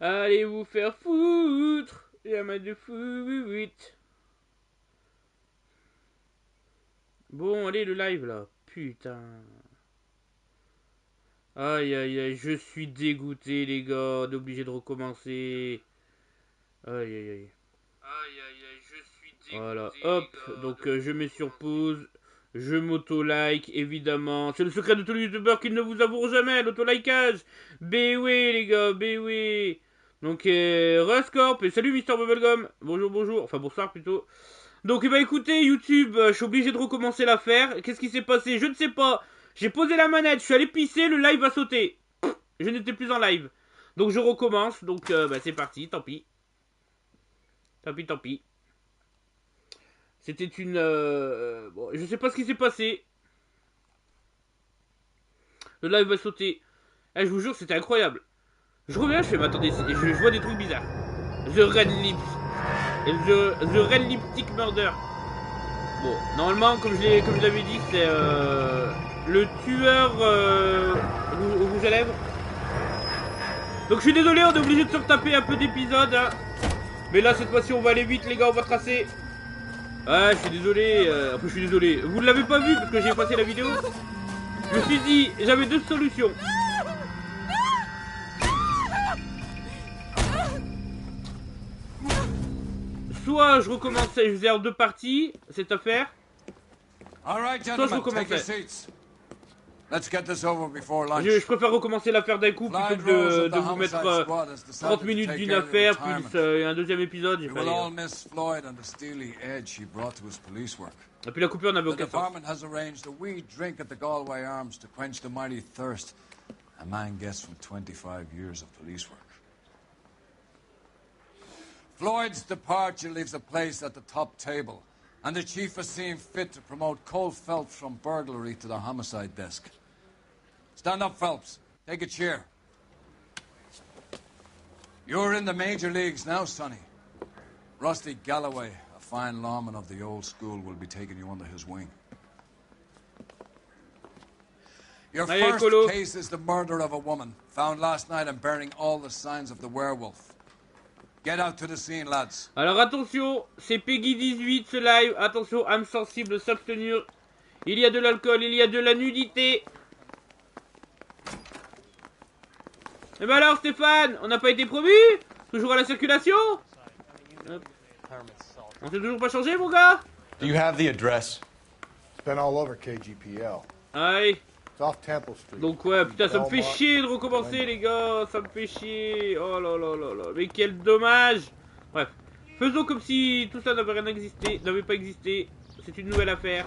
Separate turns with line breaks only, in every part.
Allez vous faire foutre. Y'a mal de foot. Bon, allez, le live là. Putain. Aïe aïe aïe, je suis dégoûté les gars, d'obligé de recommencer. Aïe aïe aïe. Aïe aïe aïe, je suis dégoûté. Voilà, hop, donc je mets sur pause. Je m'auto-like, évidemment. C'est le secret de tous les youtubeurs qu'ils ne vous avoueront jamais, l'auto-likeage. Oui les gars, oui. Donc Ruscorp, et salut Mister Bubblegum. Bonjour, enfin bonsoir plutôt. Donc bah écoutez YouTube, je suis obligé de recommencer l'affaire. Qu'est-ce qui s'est passé? Je ne sais pas. J'ai posé la manette, je suis allé pisser, le live a sauté. Je n'étais plus en live. Donc je recommence, donc bah c'est parti, tant pis. Tant pis. C'était une... bon, je sais pas ce qui s'est passé. Le live va sauter. Eh, je vous jure, c'était incroyable. Je reviens, je fais, mais attendez, je vois des trucs bizarres. The Red Lips. The Red Lipstick Murder. Bon, normalement, comme je l'avais dit, c'est le tueur au rouge à lèvres. Donc je suis désolé, on est obligé de se retaper un peu d'épisodes. Hein. Mais là, cette fois-ci, on va aller vite, les gars, on va tracer. Ah, je suis désolé. Enfin, je suis désolé. Vous ne l'avez pas vu parce que j'ai passé la vidéo. Je me suis dit, j'avais deux solutions. Soit je recommençais, je faisais en deux parties cette affaire. Soit je recommençais. Je préfère recommencer l'affaire d'un coup plutôt que de vous mettre 30 minutes d'une affaire plus un deuxième épisode. Et puis la coupure n'avait aucun sens.
Floyd's departure leaves a place at the top table, and the chief has seen fit to promote Cole Phelps from burglary to the homicide desk. Stand up, Phelps. Take a chair. You're in the major leagues now, Sonny. Rusty Galloway, a fine lawman of the old school, will be taking you under his wing. Your first case is the murder of a woman, found last night and bearing all the signs of the werewolf. Get out to the scene, lads. Alors attention, c'est Peggy 18 ce live. Attention, âme sensible, s'abstenir. Il y a de l'alcool, il y a de la nudité. Et ben alors Stéphane, on n'a pas été promu? Toujours à la circulation? Hop. On s'est toujours pas changé mon gars?
Do you have the address?
It's been all over KGPL.
Aïe.
Off Temple Street.
Donc ouais, putain, ça me fait chier de recommencer les gars, ça me fait chier. Oh là là là là, mais quel dommage. Bref, faisons comme si tout ça n'avait pas existé. C'est une nouvelle affaire.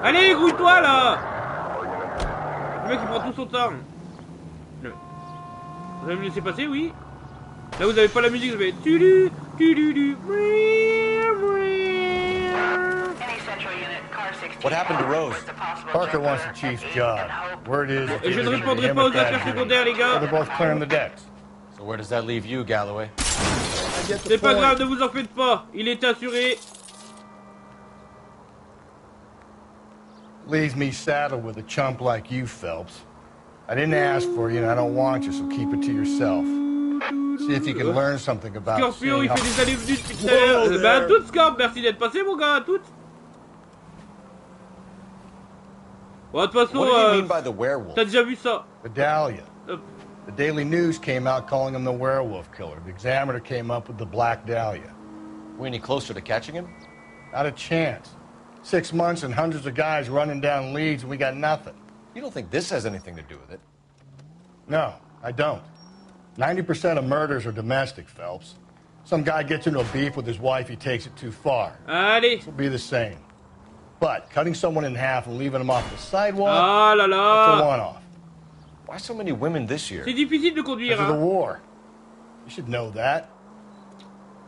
Allez, grouille-toi là. Le mec il prend tout son temps. Vous allez me laisser passer, oui. Là vous avez pas la musique, vous avez tulu, tulu,
What happened to Rose?
Parker wants the chief's job. Word is...
Et je ne répondrai pas aux affaires secondaires, les gars.
They're both clearing the decks.
So where does that leave you, Galloway?
C'est pas grave, ne vous en faites pas. Il est assuré.
Leaves me saddled with a chump like you, Phelps. I didn't ask for you and I don't want you, so keep it to yourself. See if you can learn something about...
Scorpio, il fait des allées-venues depuis tout à l'heure. Bah, à toutes, Scorp, merci d'être passé, mon gars, à toutes. Bon, de toute façon, t'as déjà vu ça.
Vidalia. The Daily News came out calling him the werewolf killer. The Examiner came up with the Black Dahlia.
We any closer to catching him?
Not a chance. 6 months and hundreds of guys running down leads and we got nothing.
You don't think this has anything to do with it?
No, I don't. 90% of murders are domestic, Phelps. Some guy gets into a beef with his wife, he takes it too far.
Allez.
This will be the same. But cutting someone in half and leaving them off the sidewalk,
ah là là.
That's a one-off.
Why so many women this year?
C'est difficile de conduire.
Because of the war. You should know that.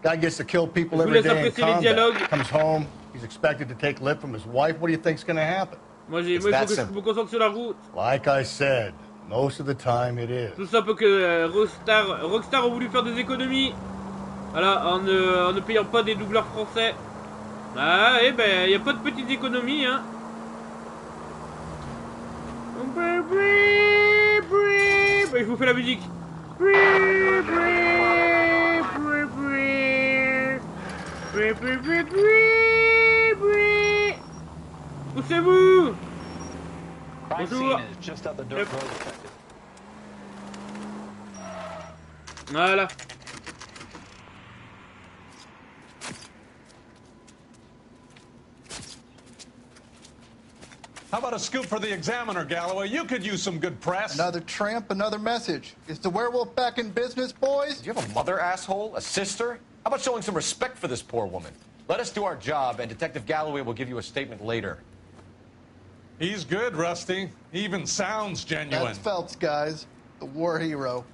Guy gets to kill people every day in combat. Comes home, he's expected to take lip from his wife. What do you think's going to happen?
Moi, il faut que je me concentre sur la route.
Like I said, most of the time it is.
Tout ça pour que Rockstar a voulu faire des économies. Voilà, en ne payant pas des doubleurs français. Ah, eh ben, y a pas de petites économies, hein. Je vous fais la musique. Poussez-vous. Bonjour. Voilà.
How about a scoop for the Examiner, Galloway? You could use some good press.
Another tramp, another message. Is the werewolf back in business, boys?
Do you have a mother, asshole? A sister? How about showing some respect for this poor woman? Let us do our job, and Detective Galloway will give you a statement later.
He's good, Rusty. He even sounds genuine.
That's Phelps, guys. The war hero.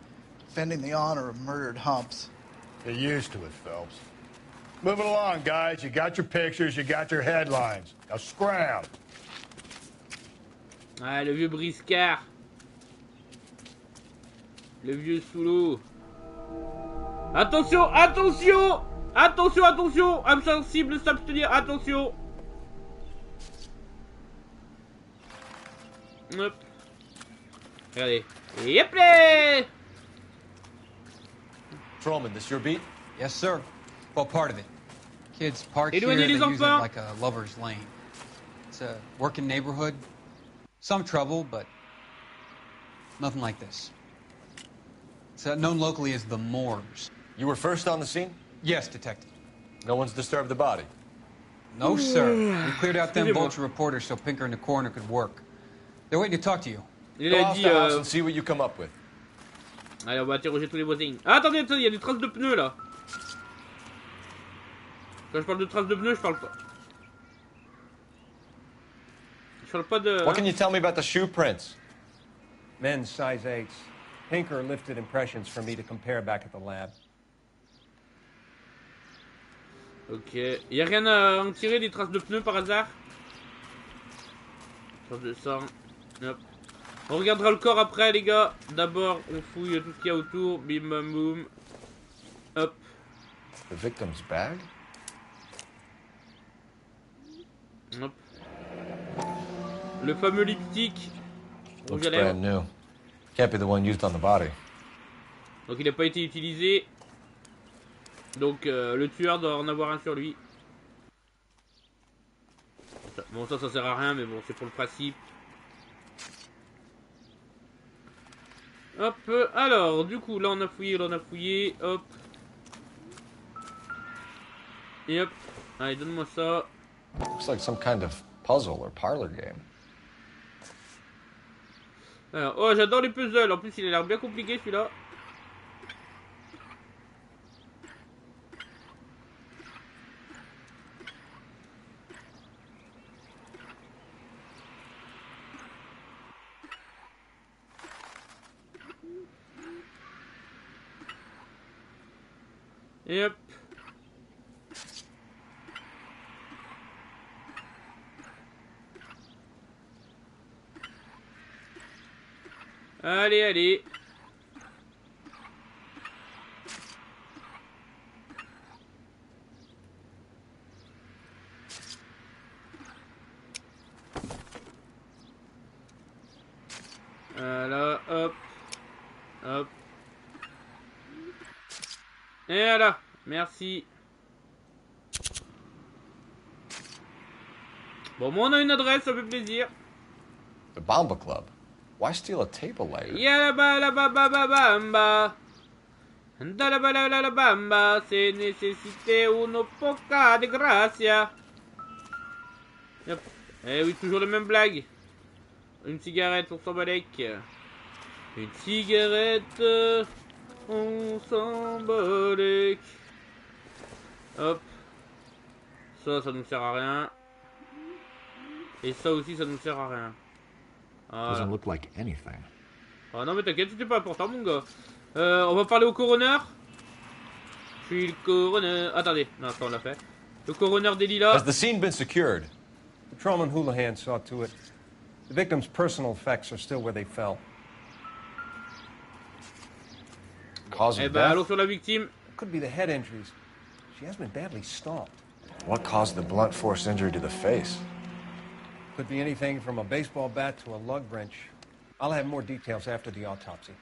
Defending the honor of murdered humps.
Get used to it, Phelps. Moving along, guys. You got your pictures, you got your headlines. Now scram.
Ah, le vieux briscard. Le vieux sous l'eau. Attention, attention. Attention, attention. Insensible, s'abstenir, attention. Hop. Regardez. Yep là.
Trollman, this your beat?
Yes, sir. Well, part of it. Kids park here,
Éloignez
they
les
use it
enfants.
like a lover's lane. It's a working neighborhood. Some trouble, but nothing like this. It's known locally as the Moors.
You were first on the scene?
Yes, detective.
No one's disturbed the body?
No, sir. We cleared out them vulture reporters so Pinker and the coroner could work. They're waiting to talk to you.
Il
Go
a
off
dit.
the house and see what you come up with.
Allez, on va interroger tous les voisins. Ah, attendez, attendez, il y a des traces de pneus là. Quand je parle de traces de pneus, je parle pas. Je parle pas de.
What can you tell me about the shoe prints?
Men's size 8s. Pinker lifted impressions for me to compare back at the lab.
Ok. Y a rien à en tirer des traces de pneus par hasard? Traces de sang. Hop. On regardera le corps après, les gars. D'abord, on fouille tout ce qu'il y a autour. Bim bam boum. Hop.
The victim's bag?
Hop. Le fameux lipstick. Rouge
Looks
à lèvres.
brand new. Can't be the one used on the body.
Donc il n'a pas été utilisé. Donc le tueur doit en avoir un sur lui. Bon, ça sert à rien, mais bon, c'est pour le principe. Hop, alors, du coup, là on a fouillé, hop. Et hop, allez, donne-moi ça.
Looks like some kind of puzzle or parlor game.
Alors, oh, j'adore les puzzles, en plus il a l'air bien compliqué celui-là. Et hop. Allez, allez. Voilà, hop. Hop. Et voilà, merci. Bon, moi on a une adresse, ça fait plaisir.
The Bamba Club. Why steal a table layer?
Yalaba la baba bamba. Dalaba la bamba. C'est nécessité une poca de gracia. Yep. Eh oui, toujours la même blague. Une cigarette, on s'en balèque. Une cigarette, on s'en balèque. Hop. Ça nous sert à rien. Et ça aussi, ça nous sert à rien. Voilà.
Doesn't look like anything.
Ah non mais t'inquiète, c'était pas important mon gars. On va parler au coroner. Je suis le coroner. Attendez, non ça on l'a fait. Le coroner des Lilas.
Has the scene been secured?
Patrolman Houlihan saw to it. The victim's personal effects are still where they fell.
Cause
Eh
of
ben
death?
allons sur la victime.
Could be the head injuries. She has been badly stomped.
What caused the blunt force injury to the face?
Could be anything from a baseball bat to a lug wrench. I'll have more details after the autopsy.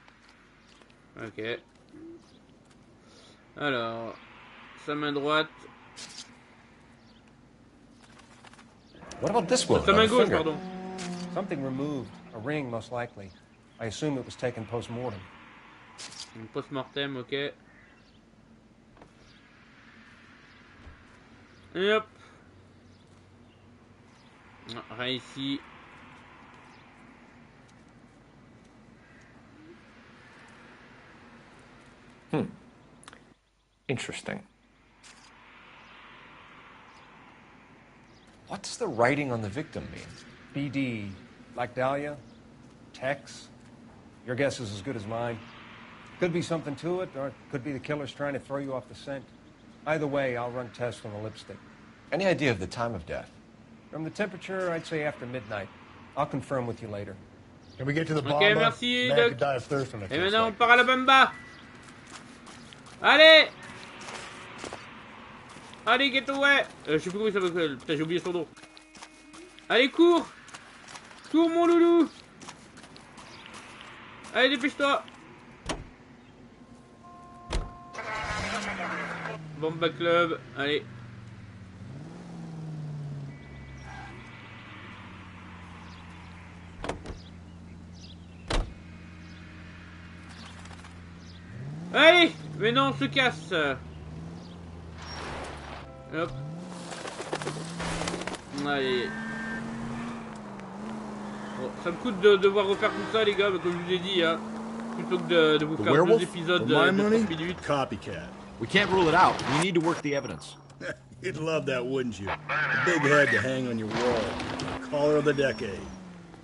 Ok. Alors, sa main droite.
What about this one?
Sa main gauche, pardon.
Something removed. A ring, most likely. I assume it was taken post-mortem.
Post-mortem, ok. Et hop. Rien ici.
Interesting. What does the writing on the victim mean?
BD. Like Dahlia? Tex? Your guess is as good as mine. Could be something to it, or it could be the killer's trying to throw you off the scent. Either way, I'll run tests on the lipstick.
Any idea of the time of death?
From the temperature, I'd say after midnight. I'll confirm with you later.
Can we get to the bomb?
Ok, merci,
Man
Doc.
could die of thirst on a
Et
case
maintenant, on
like
part à la bamba. Allez. Allez, get away. Je sais plus comment il s'appelle. Putain, j'ai oublié son nom. Allez, cours. Cours, mon loulou. Allez, dépêche-toi. Bomba Club, allez. Allez. Mais non, on se casse. Hop. Allez. Bon, ça me coûte de devoir refaire tout ça, les gars, mais comme je vous ai dit, hein, plutôt que de vous faire 2 épisodes de 30 minutes.
Copycat.
We can't rule it out. We need to work the evidence.
You'd love that, wouldn't you? A big head to hang on your wall. Caller of the decade.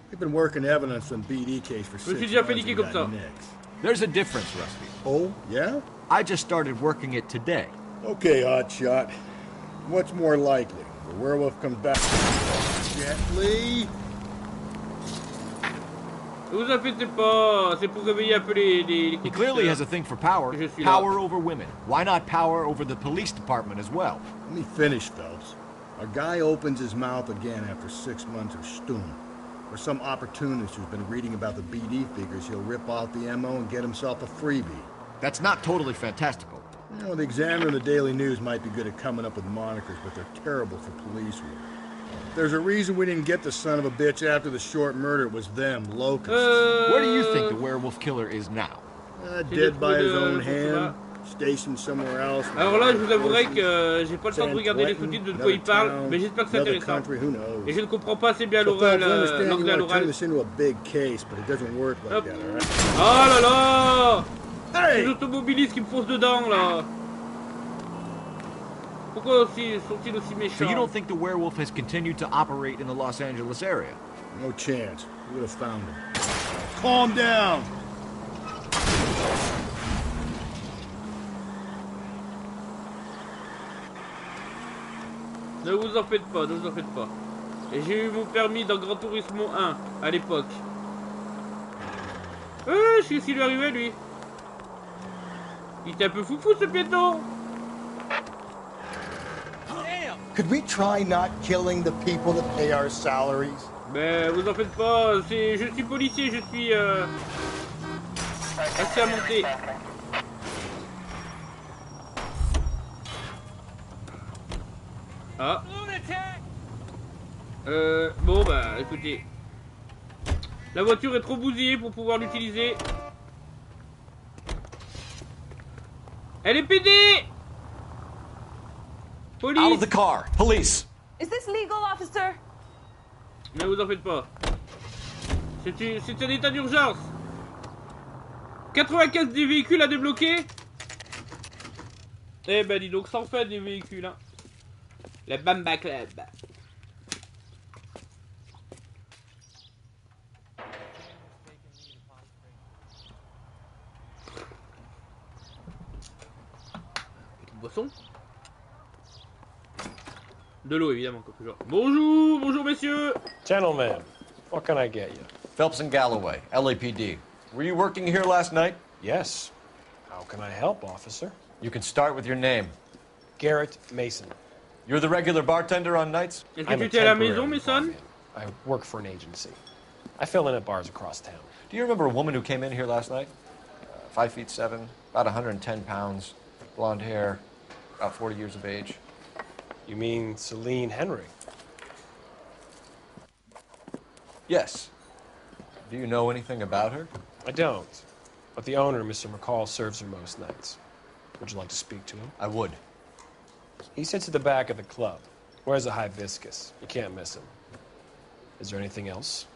We've been working evidence on BD case for 6
déjà fait
months.
niquer comme ça.
There's a difference, Rusty.
Oh, yeah?
I just started working it today.
Okay, hotshot. What's more likely? The werewolf comes back gently.
Ne vous inquiétez pas, c'est pour réveiller un peu les
He clearly has a thing for power.
Je suis là.
Power over women. Why not power over the police department as well?
Let me finish, Phelps. Our guy opens his mouth again after 6 months of stewing. Or some opportunist who's been reading about the BD figures, he'll rip off the MO and get himself a freebie.
That's not totally fantastical.
You know, the Examiner and the Daily News might be good at coming up with monikers, but they're terrible for police work. There's a reason we didn't get the son of a bitch after the short murder. It was them, locusts.
Where do you think the werewolf killer is now?
Dead by his own hand, stationed somewhere else.
Alors là, je vous avouerai que j'ai pas le temps de regarder les sous-titres de quoi il parle, mais j'espère que c'est intéressant. Et je ne comprends pas assez bien l'anglais à l'oral. Hop. Oh là là! C'est les automobilistes qui me foncent dedans là! Pourquoi sont-ils aussi méchants?
So you don't think the werewolf has continued to operate in the Los Angeles area?
No chance. We would have found him. Calm down!
Ne vous en faites pas, ne vous en faites pas. Et j'ai eu mon permis dans Gran Turismo 1 à l'époque. Je sais ce qui lui arrivait lui. Il était un peu foufou ce piéton.
Could we try not killing the people that pay our salaries?
Ben vous en faites pas, je suis policier, je suis assez monter. Ah. Bon bah écoutez. La voiture est trop bousillée pour pouvoir l'utiliser. Elle est pédée! Police!
Out of the car! Police!
Is this legal, officer?
Ne vous en faites pas. C'est un état d'urgence. 95 des véhicules à débloquer. Eh ben dis donc, ça en fait des véhicules hein. La Bamba Club. Petite boisson. De l'eau évidemment, comme toujours. Bonjour, bonjour messieurs.
Gentlemen, what can I get you?
Phelps and Galloway, LAPD. Were you working here last night?
Yes. How can I help, officer?
You can start with your name.
Garrett Mason.
You're the regular bartender on nights?
Est-ce que tu étais à la maison, Mason?
I work for an agency. I fill in at bars across town.
Do you remember a woman who came in here last night? 5'7", about 110 pounds, blonde hair, about 40 years of age.
You mean Celine Henry?
Yes. Do you know anything about her?
I don't. But the owner, Mr. McCall, serves her most nights. Would you like to speak to him?
I would.
He sits at the back of the club. Wears a hibiscus. You can't miss him. Is there anything else?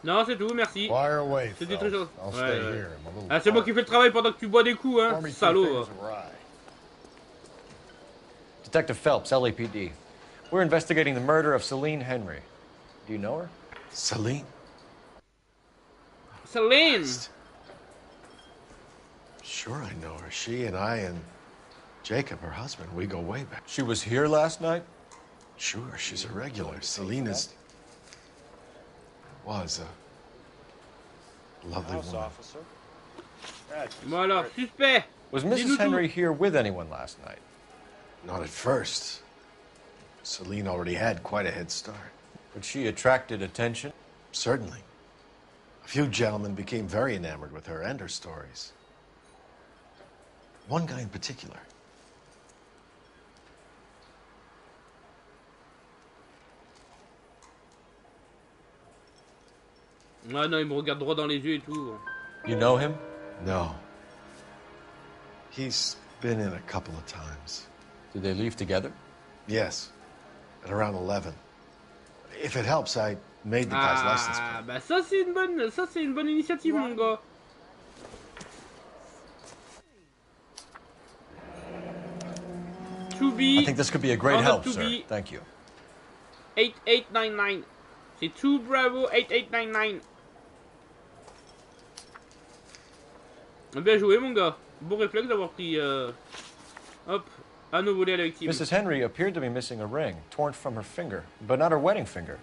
Non, c'est tout, merci.
Fire away,
C'était très
Phelps.
gentil.
I'll
Ouais,
stay
ouais.
here. I'm a little
Ah, c'est moi qui fais le travail pendant que tu bois des coups, hein.
Pour me two
Salaud.
things awry.
Detective Phelps, LAPD. We're investigating the murder of Celine Henry. Do you know her?
Celine?
Celine.
Sure, I know her. She and I and Jacob, her husband, we go way back.
She was here last night?
Sure, she's a regular. Celine was a lovely woman.
Officer.
Bon alors, suspect.
Was
Dis-nous
Mrs.
tout.
Henry here with anyone last night?
Not at first. Celine already had quite a head start.
But she attracted attention?
Certainly. A few gentlemen became very enamored with her and her stories. One guy in particular.
Ah non, il me regarde droit dans les yeux et tout.
You know him?
No. He's been in a couple of times.
Did they leave together?
Yes. At around 11. If it helps, I made the guy's license
Ah,
plate.
bah ça c'est une bonne initiative, mon gars. To be.
I think this could be a great
Not
help,
to
sir.
be.
Thank you.
8899. C'est tout bravo 8899. Bien joué, mon gars. Bon réflexe d'avoir pris. Hop, à nos volets à la victime.
Mrs. Henry appeared to be missing a ring, torn from her finger, but not her wedding finger.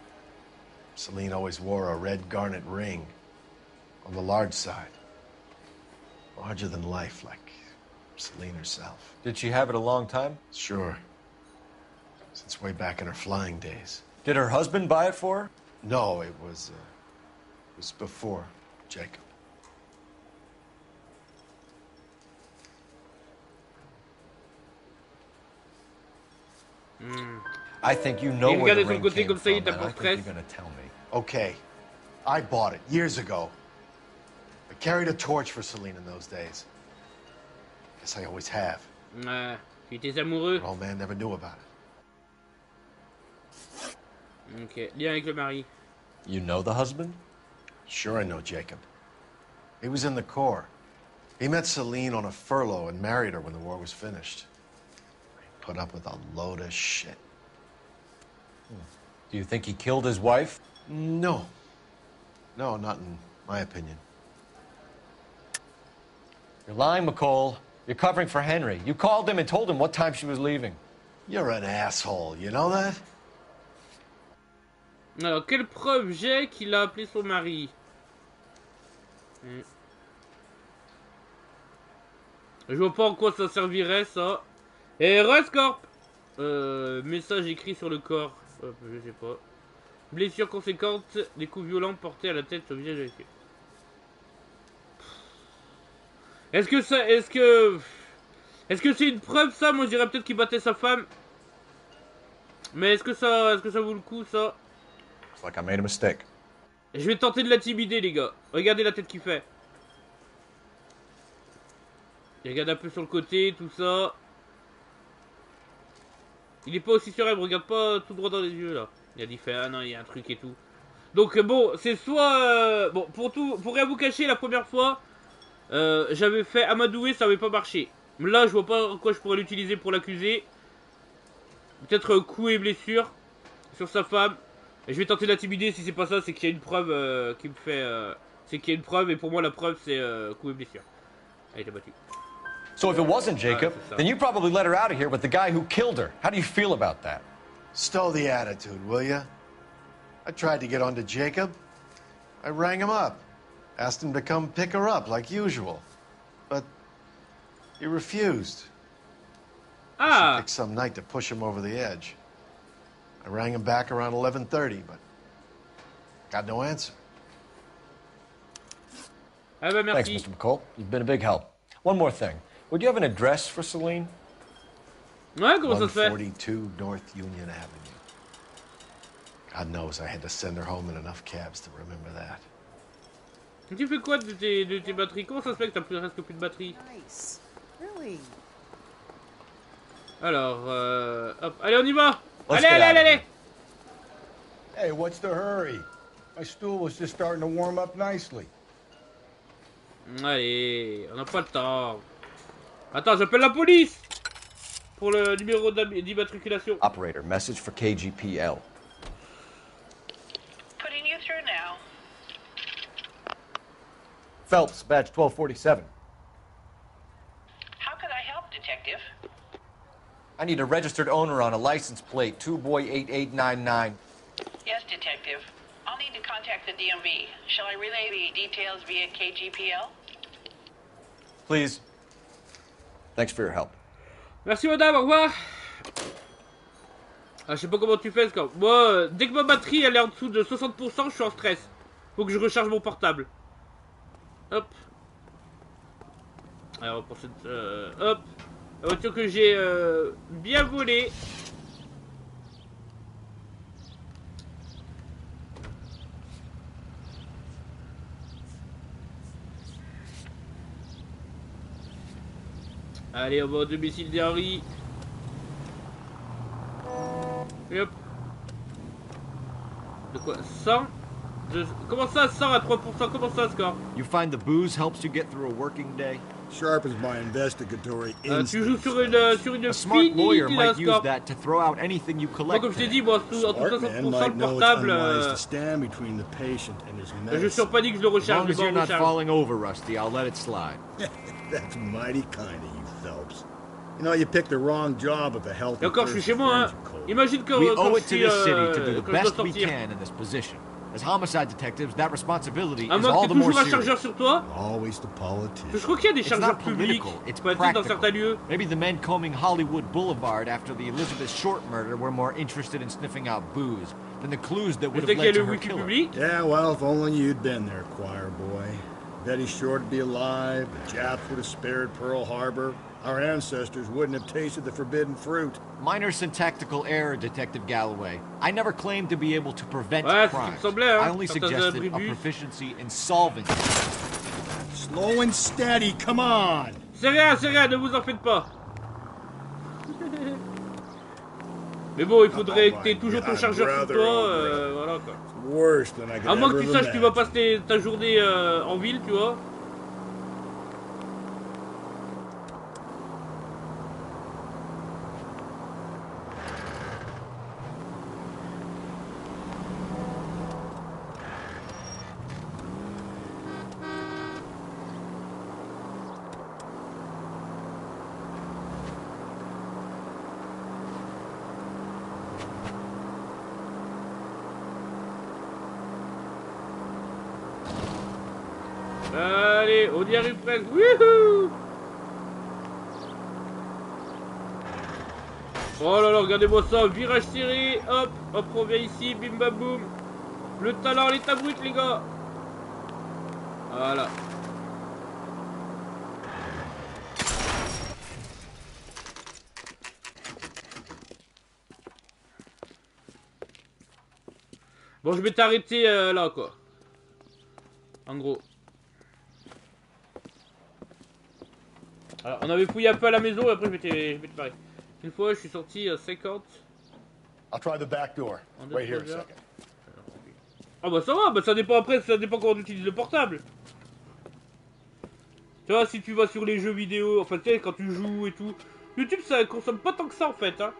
Celine always wore a red garnet ring on the large side. Larger than life, like Celine herself.
Did she have it a long time?
Sure. Since way back in her flying days.
Did her husband buy it for her?
No, it was before Jacob.
I think you know
Et
where the
regardez son
ring
côté
came
comme ça, il
from,
tape
and
en
I think
stress.
you're gonna tell me.
Okay, I bought it years ago. I carried a torch for Celine in those days. Guess I always have.
Tu étais amoureux.
But old man never knew about it.
Ok, lien avec le mari.
You know the husband?
Sure, I know Jacob. He was in the Corps. He met Celine on a furlough and married her when the war was finished. He put up with a load of shit.
Do you think he killed his wife?
No. No, not in my opinion.
You're lying, McCall. You're covering for Henry. You called him and told him what time she was leaving.
You're an asshole, you know that?
Alors, quelle preuve j'ai qu'il a appelé son mari? Je vois pas en quoi ça servirait, ça. Et Rescorp. Message écrit sur le corps. Hop, je sais pas. Blessure conséquente, des coups violents portés à la tête sur le visage avec. Est-ce que c'est une preuve, ça? Moi je dirais peut-être qu'il battait sa femme. Mais est-ce que ça vaut le coup, ça?
It's like I made a mistake.
Je vais tenter de l'intimider, les gars. Regardez la tête qu'il fait. Il regarde un peu sur le côté, tout ça. Il est pas aussi serein, me regarde pas tout droit dans les yeux, là. Il a dit, fait, ah non, il y a un truc et tout. Donc, bon, c'est soit... bon, pour rien vous cacher, la première fois, j'avais fait amadouer, ça avait pas marché. Là, je vois pas en quoi je pourrais l'utiliser pour l'accuser. Peut-être coup et blessure sur sa femme. Et je vais tenter d'intimider. Si c'est pas ça, c'est qu'il y a une preuve qui me fait... c'est qu'il y a une preuve, et pour moi, la preuve, c'est coup et blessure. Elle était battue.
So if it wasn't Jacob, then you probably let her out of here with the guy who killed her. How do you feel about that?
Stow the attitude, will ya? I tried to get onto Jacob. I rang him up. Asked him to come pick her up like usual. But he refused.
Ah!
She picked some night to push him over the edge. I rang him back around 11:30, but got no answer.
Ah bah merci.
Thanks, Mr. McCall. You've been a big help. One more thing. Would you have an address for Celine?
Ouais, comment ça se fait?
142 North Union Avenue. God knows I had to send her home in enough cabs to remember that.
Tu fais quoi de tes batteries? Comment ça se fait que t'as presque plus de batterie?
Nice. Really?
Alors, hop, allez, on y va!
Let's
Allez,
get
allez,
out of
allez!
Hey, what's the hurry? My stool was just starting to warm up nicely.
Allez, on n'a pas le temps. Attends, j'appelle la police! Pour le numéro d'immatriculation.
Operator, message for KGPL.
Putting you through now.
Phelps, badge 1247.
How could I help, Detective?
I need a registered owner on a license plate, 2boy8899.
Yes, Detective. I'll need to contact the DMV. Shall I relay the details via KGPL?
Please. Thanks for your help.
Merci madame, au revoir. Ah, je sais pas comment tu fais, quand moi, dès que ma batterie elle est en dessous de 60%, je suis en stress. Faut que je recharge mon portable. Hop. Alors pour cette... hop. La voiture que j'ai bien volée. Allez, on va au domicile d'Henri. Et hop. De quoi? 100 Comment ça, 100 à 3%? Comment ça, score?
You find the booze helps you get through a working day?
Sharpens my investigatory
Tu joues
instinct.
sur une
A smart lawyer
fille,
might use
score.
that to throw out anything you
Moi,
collect.
comme je t'ai dit, moi, en dessous de
Smart man
60%
might
le
know it's
portable,
unwise to stand between the patient and his
je
medicine.
suis panique, je le
As
recharge,
long
je
as you're
le
not
recharge.
falling over, Rusty, I'll let it slide.
That's mighty kind of you, Phelps. You know, you picked the wrong job of a healthy
Et encore, je suis chez moi, hein. Imagine quand,
We
quand
owe
je
it to
suis,
this city to do the
quand je dois
best we
sortir.
can in this position. As homicide detectives, that responsibility
À
is
moins
all
que
the
t'aies
more
toujours un
serious.
chargeur sur toi.
Always the
Je
politician.
crois qu'il y a des
It's
chargeurs
not
publics
political, it's
peut-être dans
practical.
certains lieux.
Maybe the men combing Hollywood Boulevard after the Elizabeth Short murder were more interested in sniffing out booze than the clues that
Je
would
sais
have
qu'il y a
led
le
to her
wifi
killer.
public.
Yeah, well, if only you'd been there, choir boy. Betty Short would be alive, the Japs would have spared Pearl Harbor, our ancestors wouldn't have tasted the forbidden fruit.
Minor syntactical error, Detective Galloway. I never claimed to be able to prevent
Ouais, c'est ce qui me
crimes.
semblait, hein,
I only
quand t'as
suggested a
prévu.
proficiency in solving them.
Slow and steady, come on!
C'est rien, ne vous en faites pas. Mais bon, il faudrait que t'aies toujours ton chargeur sur toi, voilà quoi.
Worse than I could
À moins que
ever
tu saches que tu vas
imagine.
passer ta journée en ville, tu vois. Allez, on y arrive presque. Wouhou! Oh là là, regardez-moi ça, virage serré, hop, hop, on vient ici, bim bam boum. Le talent, l'état brut, les gars. Voilà. Bon, je m'étais arrêté là, quoi. En gros. Alors, on avait fouillé un peu à la maison et après je m'étais barré. Une fois, je suis sorti à 50.
I'll try the back door. Wait here a second.
Ah bah ça va, bah ça dépend après, ça dépend comment tu utilises le portable. Tu vois, si tu vas sur les jeux vidéo, enfin tu sais, quand tu joues et tout. YouTube ça consomme pas tant que ça en fait, hein.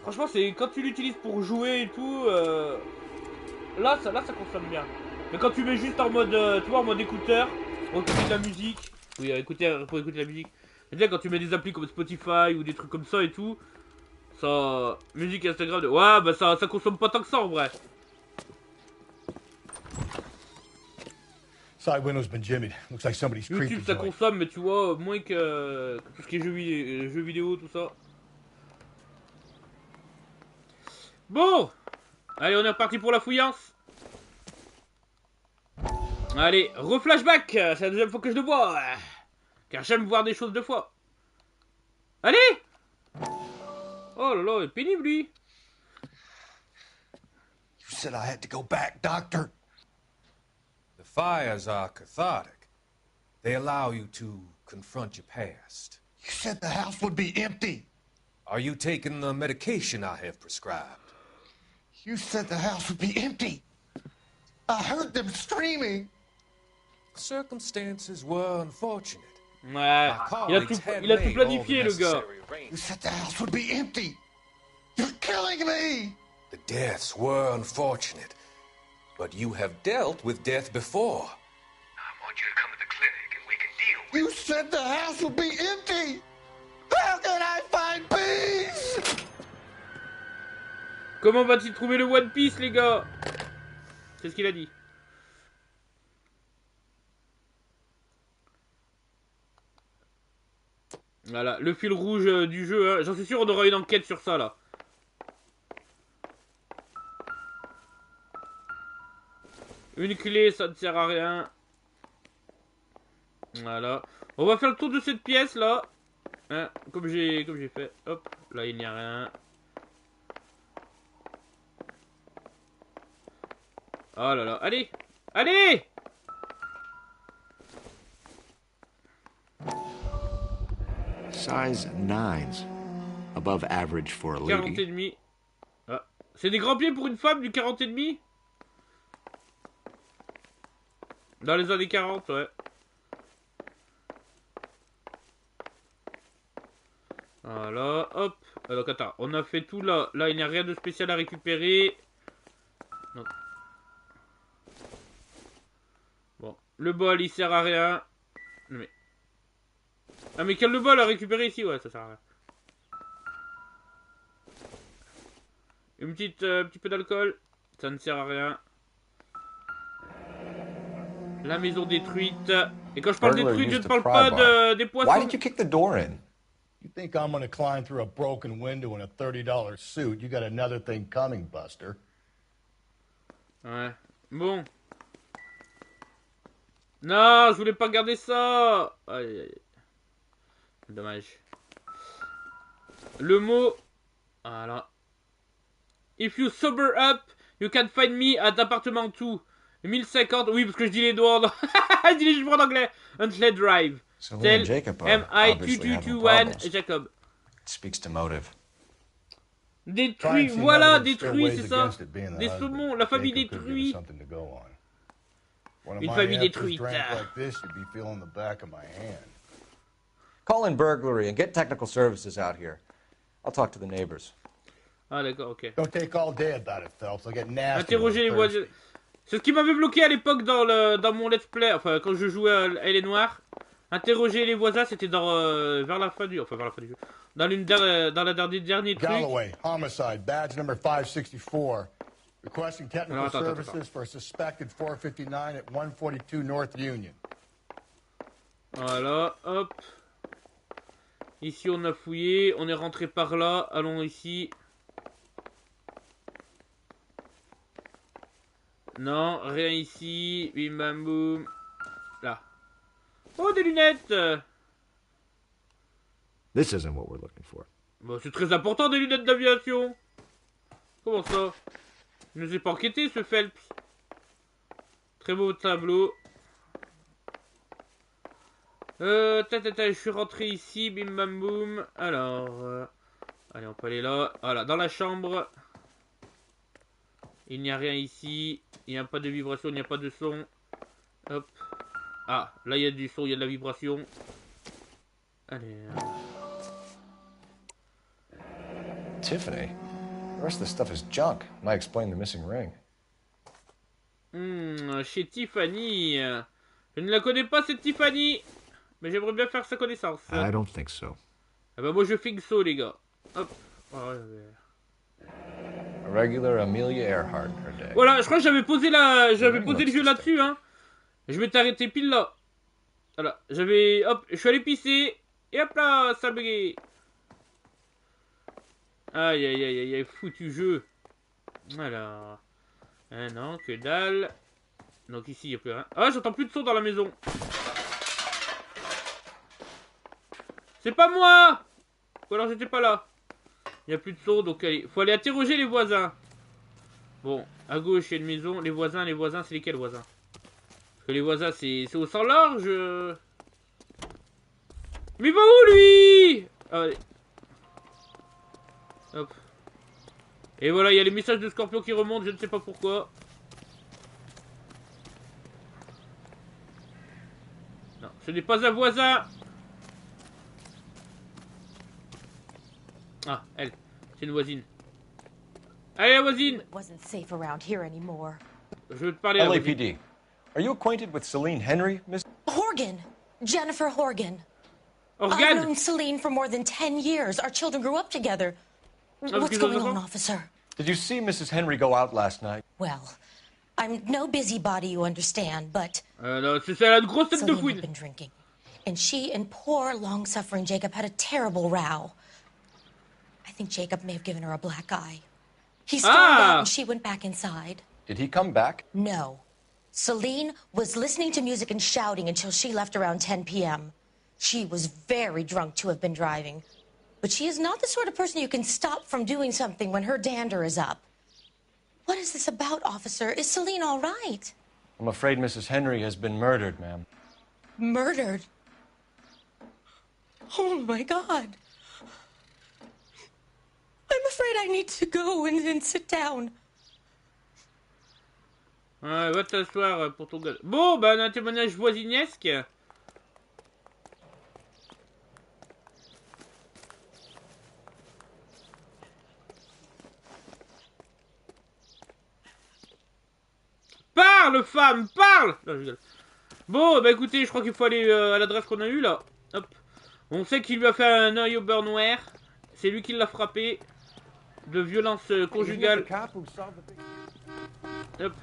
Franchement, c'est quand tu l'utilises pour jouer et tout, là ça consomme bien. Mais quand tu mets juste en mode, tu vois, en mode écouteur, pour écouter de la musique, oui, pour écouter de la musique. Et tu sais, quand tu mets des applis comme Spotify ou des trucs comme ça et tout, ça, musique Instagram, ouais, bah ça consomme pas tant que ça en vrai.
Side window's been jimmied. Looks like somebody's creeped
YouTube
the
ça
joint.
consomme, mais tu vois, moins que tout ce qui est jeux vidéo, tout ça. Bon, allez, on est reparti pour la fouillance. Allez, reflashback. C'est la deuxième fois que je le vois. Car j'aime voir des choses deux fois. Allez. Oh là là, il est pénible lui.
You said I had to go back, Doctor.
The fires are cathartic. They allow you to confront your past.
You said the house would be empty.
Are you taking the medication I have prescribed?
You said the house would be empty. I heard them screaming.
Circumstances were unfortunate.
Ouais, il a tout planifié le gars.
You said the house would be empty. You're killing me.
The deaths were unfortunate, but you have dealt with death before. I want you to come to the clinic and we can deal with it.
You said the house would be empty. How can I find peace?
Comment va-t-il trouver le One Piece, les gars? C'est ce qu'il a dit. Voilà, le fil rouge du jeu. Hein. J'en suis sûr, on aura une enquête sur ça, là. Une clé, ça ne sert à rien. Voilà. On va faire le tour de cette pièce, là. Hein, comme j'ai fait. Hop, là, il n'y a rien. Oh là là, allez. Allez.
Size 9s. Above average for a lady.
40 et demi. Ah. C'est des grands pieds pour une femme du 40 et demi. Dans les années 40, ouais. Voilà, hop. Donc attends, on a fait tout là. Là, il n'y a rien de spécial à récupérer. Non. Bon, le bol, il sert à rien. Mais... Ah, mais quel le bol à récupérer ici? Ouais, ça sert à rien. Une petite, petit peu d'alcool. Ça ne sert à rien. La maison détruite. Et quand je parle détruite, je ne parle pas des poissons.
Why did you kick the door in?
You think I'm gonna climb through a broken window in a $30 suit? You got another thing coming, Buster.
Ouais. Bon. Non, je voulais pas garder ça. Aïe, aïe. Dommage. Le mot. Voilà. If you sober up, you can find me at département 2. 1050. Oui, parce que je dis les doigts. Je dis les chiffres en anglais. Unsled Drive.
So
Tel
Jacob
MI2221 Jacob.
It speaks to motive.
Détruit, voilà, détruit, c'est ça. Des saumons, la famille détruite. Une famille détruite.
Call in burglary and get technical services out here. I'll talk to the neighbors.
Ah d'accord, ok.
Don't take all day about it, Phelps. I'll get nasty.
Interroger les voisins. C'est ce qui m'avait bloqué à l'époque dans mon let's play, enfin quand je jouais à Elle est Noire. Interroger les voisins, c'était vers la fin du jeu. Dans la dernier truc.
Galloway, homicide, badge number 564. Requesting technical services for a suspected 459 at 142 North Union.
Voilà, hop. Ici on a fouillé, on est rentré par là, allons ici. Non, rien ici, bim bam boum. Là. Oh, des lunettes.
This isn't what we're looking for.
Bon, c'est très important des lunettes d'aviation. Comment ça? Il nous est pas enquêté ce Phelps. Très beau tableau. Je suis rentré ici, bim bam boum. Alors, allez, on peut aller là. Voilà, dans la chambre. Il n'y a rien ici. Il n'y a pas de vibration, il n'y a pas de son. Hop. Ah, là il y a du son, il y a de la vibration. Allez.
Tiffany? The rest of the stuff is junk. Might explain the missing ring.
Chez Tiffany. Je ne la connais pas cette Tiffany. Mais j'aimerais bien faire sa connaissance.
I don't think so.
Ah bah moi je think so les gars. Hop.
A regular Amelia Earhart her day.
Voilà, je crois que j'avais posé le jeu là-dessus, hein. Je m'étais arrêté pile là. Voilà, hop, je suis allé pisser. Et hop là, ça bugué. Aïe aïe aïe aïe, foutu jeu. Voilà. Ah non, que dalle. Donc ici, il n'y a plus rien. Ah, j'entends plus de son dans la maison. C'est pas moi! Ou alors j'étais pas là. Il n'y a plus de son, donc allez. Faut aller interroger les voisins. Bon, à gauche, il y a une maison. Les voisins, c'est lesquels voisins? Parce que les voisins, c'est au sens large. Mais il va où, lui? Allez. Hop. Et voilà, il y a les messages de Scorpion qui remontent, je ne sais pas pourquoi. Non, ce n'est pas un voisin. Ah, elle. C'est une voisine. Allez, la voisine. Je veux te parler, la voisine.
LAPD. Are you acquainted with Celine Henry, Miss?
Horgan. Jennifer Horgan.
Horgan?
I've known Celine for more than 10 years. Our children grew up together. What's going on, officer?
Did you see Mrs. Henry go out last night?
Well, I'm no busybody, you understand, but...
non, c'est la grosse tête de fouine.
Celine had been drinking. And she and poor, long-suffering Jacob had a terrible row. I think Jacob may have given her a black eye. He stormed out and she went back inside.
Did he come back?
No. Celine was listening to music and shouting until she left around 10 p.m. She was very drunk to have been driving. But she is not the sort of person you can stop from doing something when her dander is up. What is this about, officer? Is Celine all right?
I'm afraid Mrs. Henry has been murdered, ma'am.
Murdered? Oh, my God. I'm afraid I need to go and sit down.
Ouais, va t'asseoir pour ton gars. Bon, bah, on a un témoignage voisinesque. Parle, femme, parle! Non, je rigole. Bon, bah écoutez, je crois qu'il faut aller à l'adresse qu'on a eue là. Hop. On sait qu'il lui a fait un œil au beurre noir. C'est lui qui l'a frappé. De violence conjugale. Hop.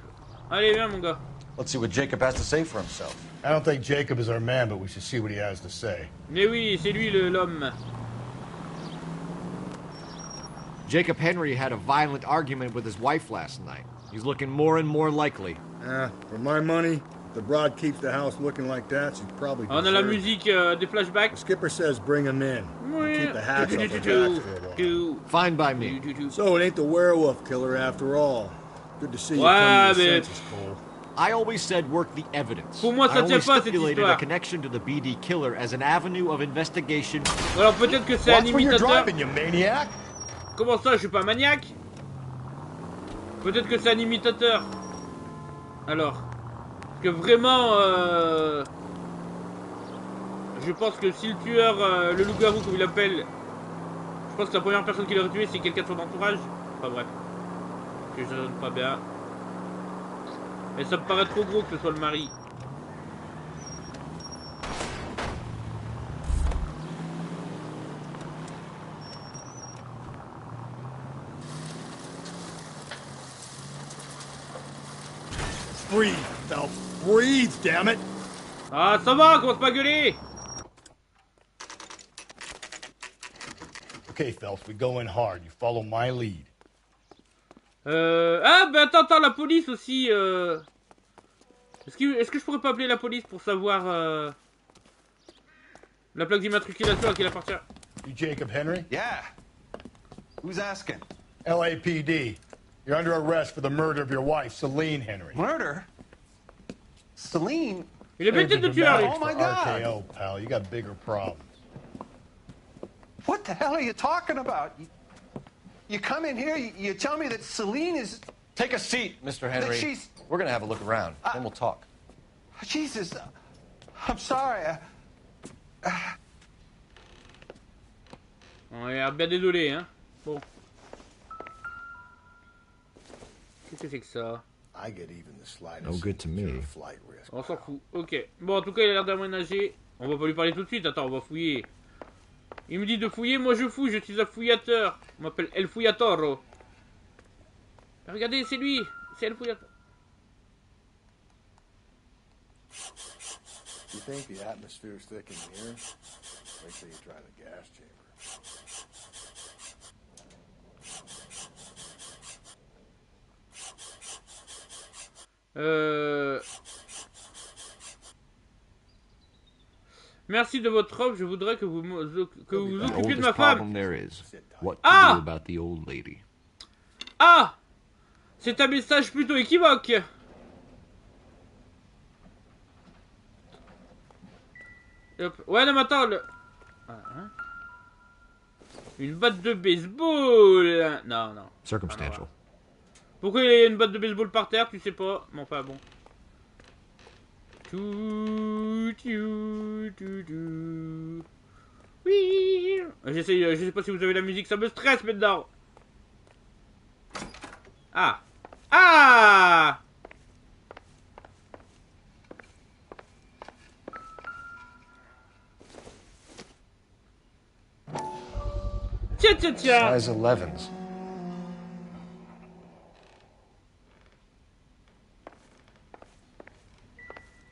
Allez, viens, mon gars.
Let's see what Jacob has to say for himself.
I don't think Jacob is our man, but we should see what he has to say.
Mais oui, c'est lui l'homme.
Jacob Henry had a violent argument with his wife last night. He's looking more and more likely.
For my money, if the broad keeps the house looking like that, she's probably
On a la musique des flashbacks.
The skipper says bring him in. Keep the hatch off the backs for a while.
Fine by me.
So it ain't the werewolf killer after all. Good to see you come to your senses, Cole.
I always said work the evidence.
Pour moi, ça
I
tient
always
pas cette
stipulated
histoire.
a connection to the BD killer as an avenue of investigation.
Alors peut-être que c'est un imitateur.
Driving, you maniac.
Comment ça, je suis pas maniaque? Peut-être que c'est un imitateur. Alors, parce que vraiment, je pense que si le tueur, le loup-garou comme il l'appelle, je pense que la première personne qui l'aurait tué, c'est quelqu'un de son entourage. Enfin bref, que je donne pas bien. Mais ça me paraît trop gros que ce soit le mari.
Breathe, Phelps. Breathe, damn it.
Ah, ça va, commence pas à gueuler.
Okay, Phelps, we go in hard. You follow my lead.
Ah, ben attends, la police aussi. Est-ce que je pourrais pas appeler la police pour savoir la plaque d'immatriculation à qui elle appartient?
You Jacob Henry?
Yeah. Who's asking?
LAPD. You're under arrest for the murder of your wife, Celine Henry.
Murder? Celine?
Il est bien tête de tueur, lui.
Oh my God.
RKO, pal. You got bigger problems.
What the hell are you talking about? You come in here, you tell me that Celine is...
Take a seat, Mr. Henry.
She's...
We're gonna have a look around, then we'll talk.
Jesus, I'm sorry.
On est bien désolé, hein. Bon. Qu'est-ce que c'est que ça?
No good to me.
On s'en fout. Ok. Bon, en tout cas, il a l'air d'aménager. On va pas lui parler tout de suite. Attends, on va fouiller. Il me dit de fouiller. Moi, je fouille. Je suis un fouillateur. On m'appelle El Fouillatoro. Regardez, c'est lui. C'est El Fouillatoro.
You think the atmosphere's thick in here? Wait till you try the gas chamber.
Merci de votre offre, je voudrais que vous vous occupiez de ma femme. Ah! Ah! C'est un message plutôt équivoque. Hop. Ouais, non, mais attends, le... Hein? Une batte de baseball. Non, non.
Circumstantial.
Pourquoi il y a une batte de baseball par terre, tu sais pas. Mais enfin, bon. Oui. J'essaye, je sais pas si vous avez la musique, ça me stresse maintenant. Ah. Ah. Tiens, tiens, tiens.
Size 11s.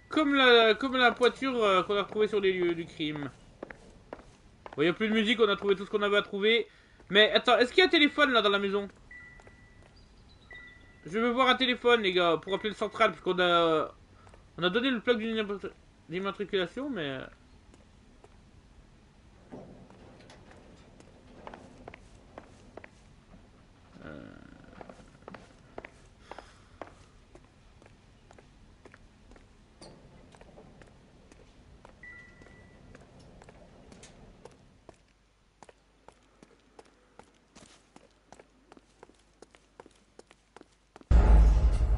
Comme la voiture qu'on a retrouvée sur les lieux du crime. Bon, il n'y a plus de musique, on a trouvé tout ce qu'on avait à trouver. Mais attends, est-ce qu'il y a un téléphone là dans la maison? Je veux voir un téléphone, les gars, pour appeler le central, puisqu'on a... On a donné le plaque d'immatriculation, mais...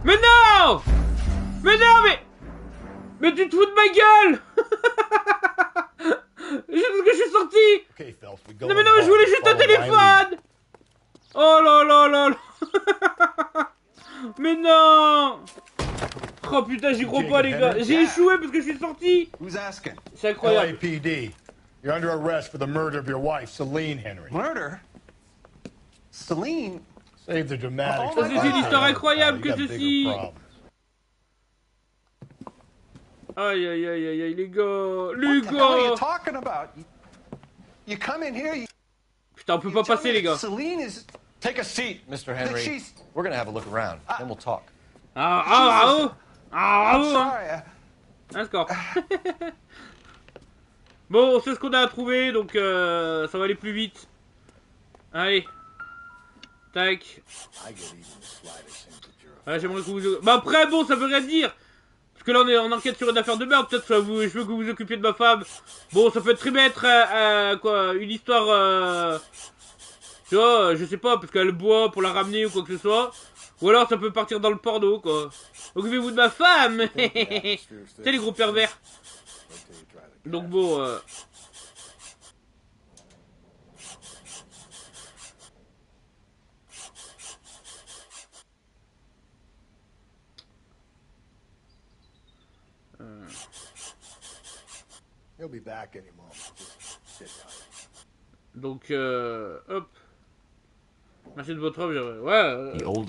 Mais non! Mais non, mais tu te fous de ma gueule! Juste parce que je suis sorti! Non mais non, je voulais juste un téléphone! Oh là là là là! Mais non! Oh putain, j'y crois pas, les gars! J'ai échoué parce que je suis sorti! C'est incroyable!
LAPD. You're under arrest for the murder of your wife, Celine Henry.
Murder? Celine?
Save the dramatic.
Ça, c'est une histoire incroyable que ceci! Aïe aïe aïe aïe aïe, les gars! Les gars! Putain, on peut pas passer, les gars!
Take a seat, Mr. Henry. We're gonna have a look around, then we'll talk.
Un score. Bon, on sait ce qu'on a à trouver, donc ça va aller plus vite. Allez. Tac. Ouais, j'aimerais que vous... Bah après, bon, ça veut rien dire. Parce que là, on est en enquête sur une affaire de meurtre. Peut-être que je veux que vous vous occupiez de ma femme. Bon, ça peut très bien être, quoi, une histoire... Tu vois, je sais pas, parce qu'elle boit pour la ramener ou quoi que ce soit. Ou alors, ça peut partir dans le porno, quoi. Occupez-vous de ma femme. C'est les gros pervers. Donc bon...
He'll be back any moment. Just sit down.
Donc, hop. Merci de votre œuvre. Ouais. On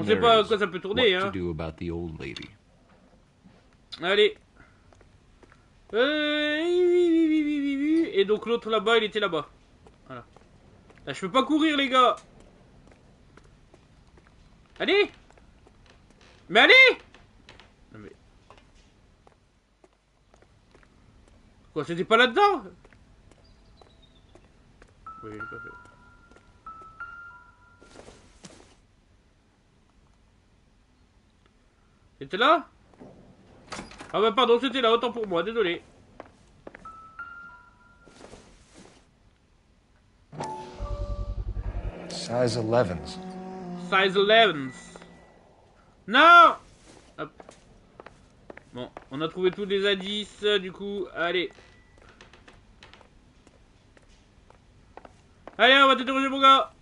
sait pas à quoi ça peut tourner, hein. Allez. Et donc l'autre là-bas, il était là-bas. Voilà. Là, je peux pas courir, les gars. Allez. Mais allez. Non, mais... Quoi, c'était pas là-dedans? Oui, j'ai pas fait. C'était là? Ah bah pardon, c'était là, autant pour moi, désolé.
Size 11s.
Size 11s. Non! Hop. Bon, on a trouvé tous les indices, du coup, allez. Allez, on va t'interroger, mon gars.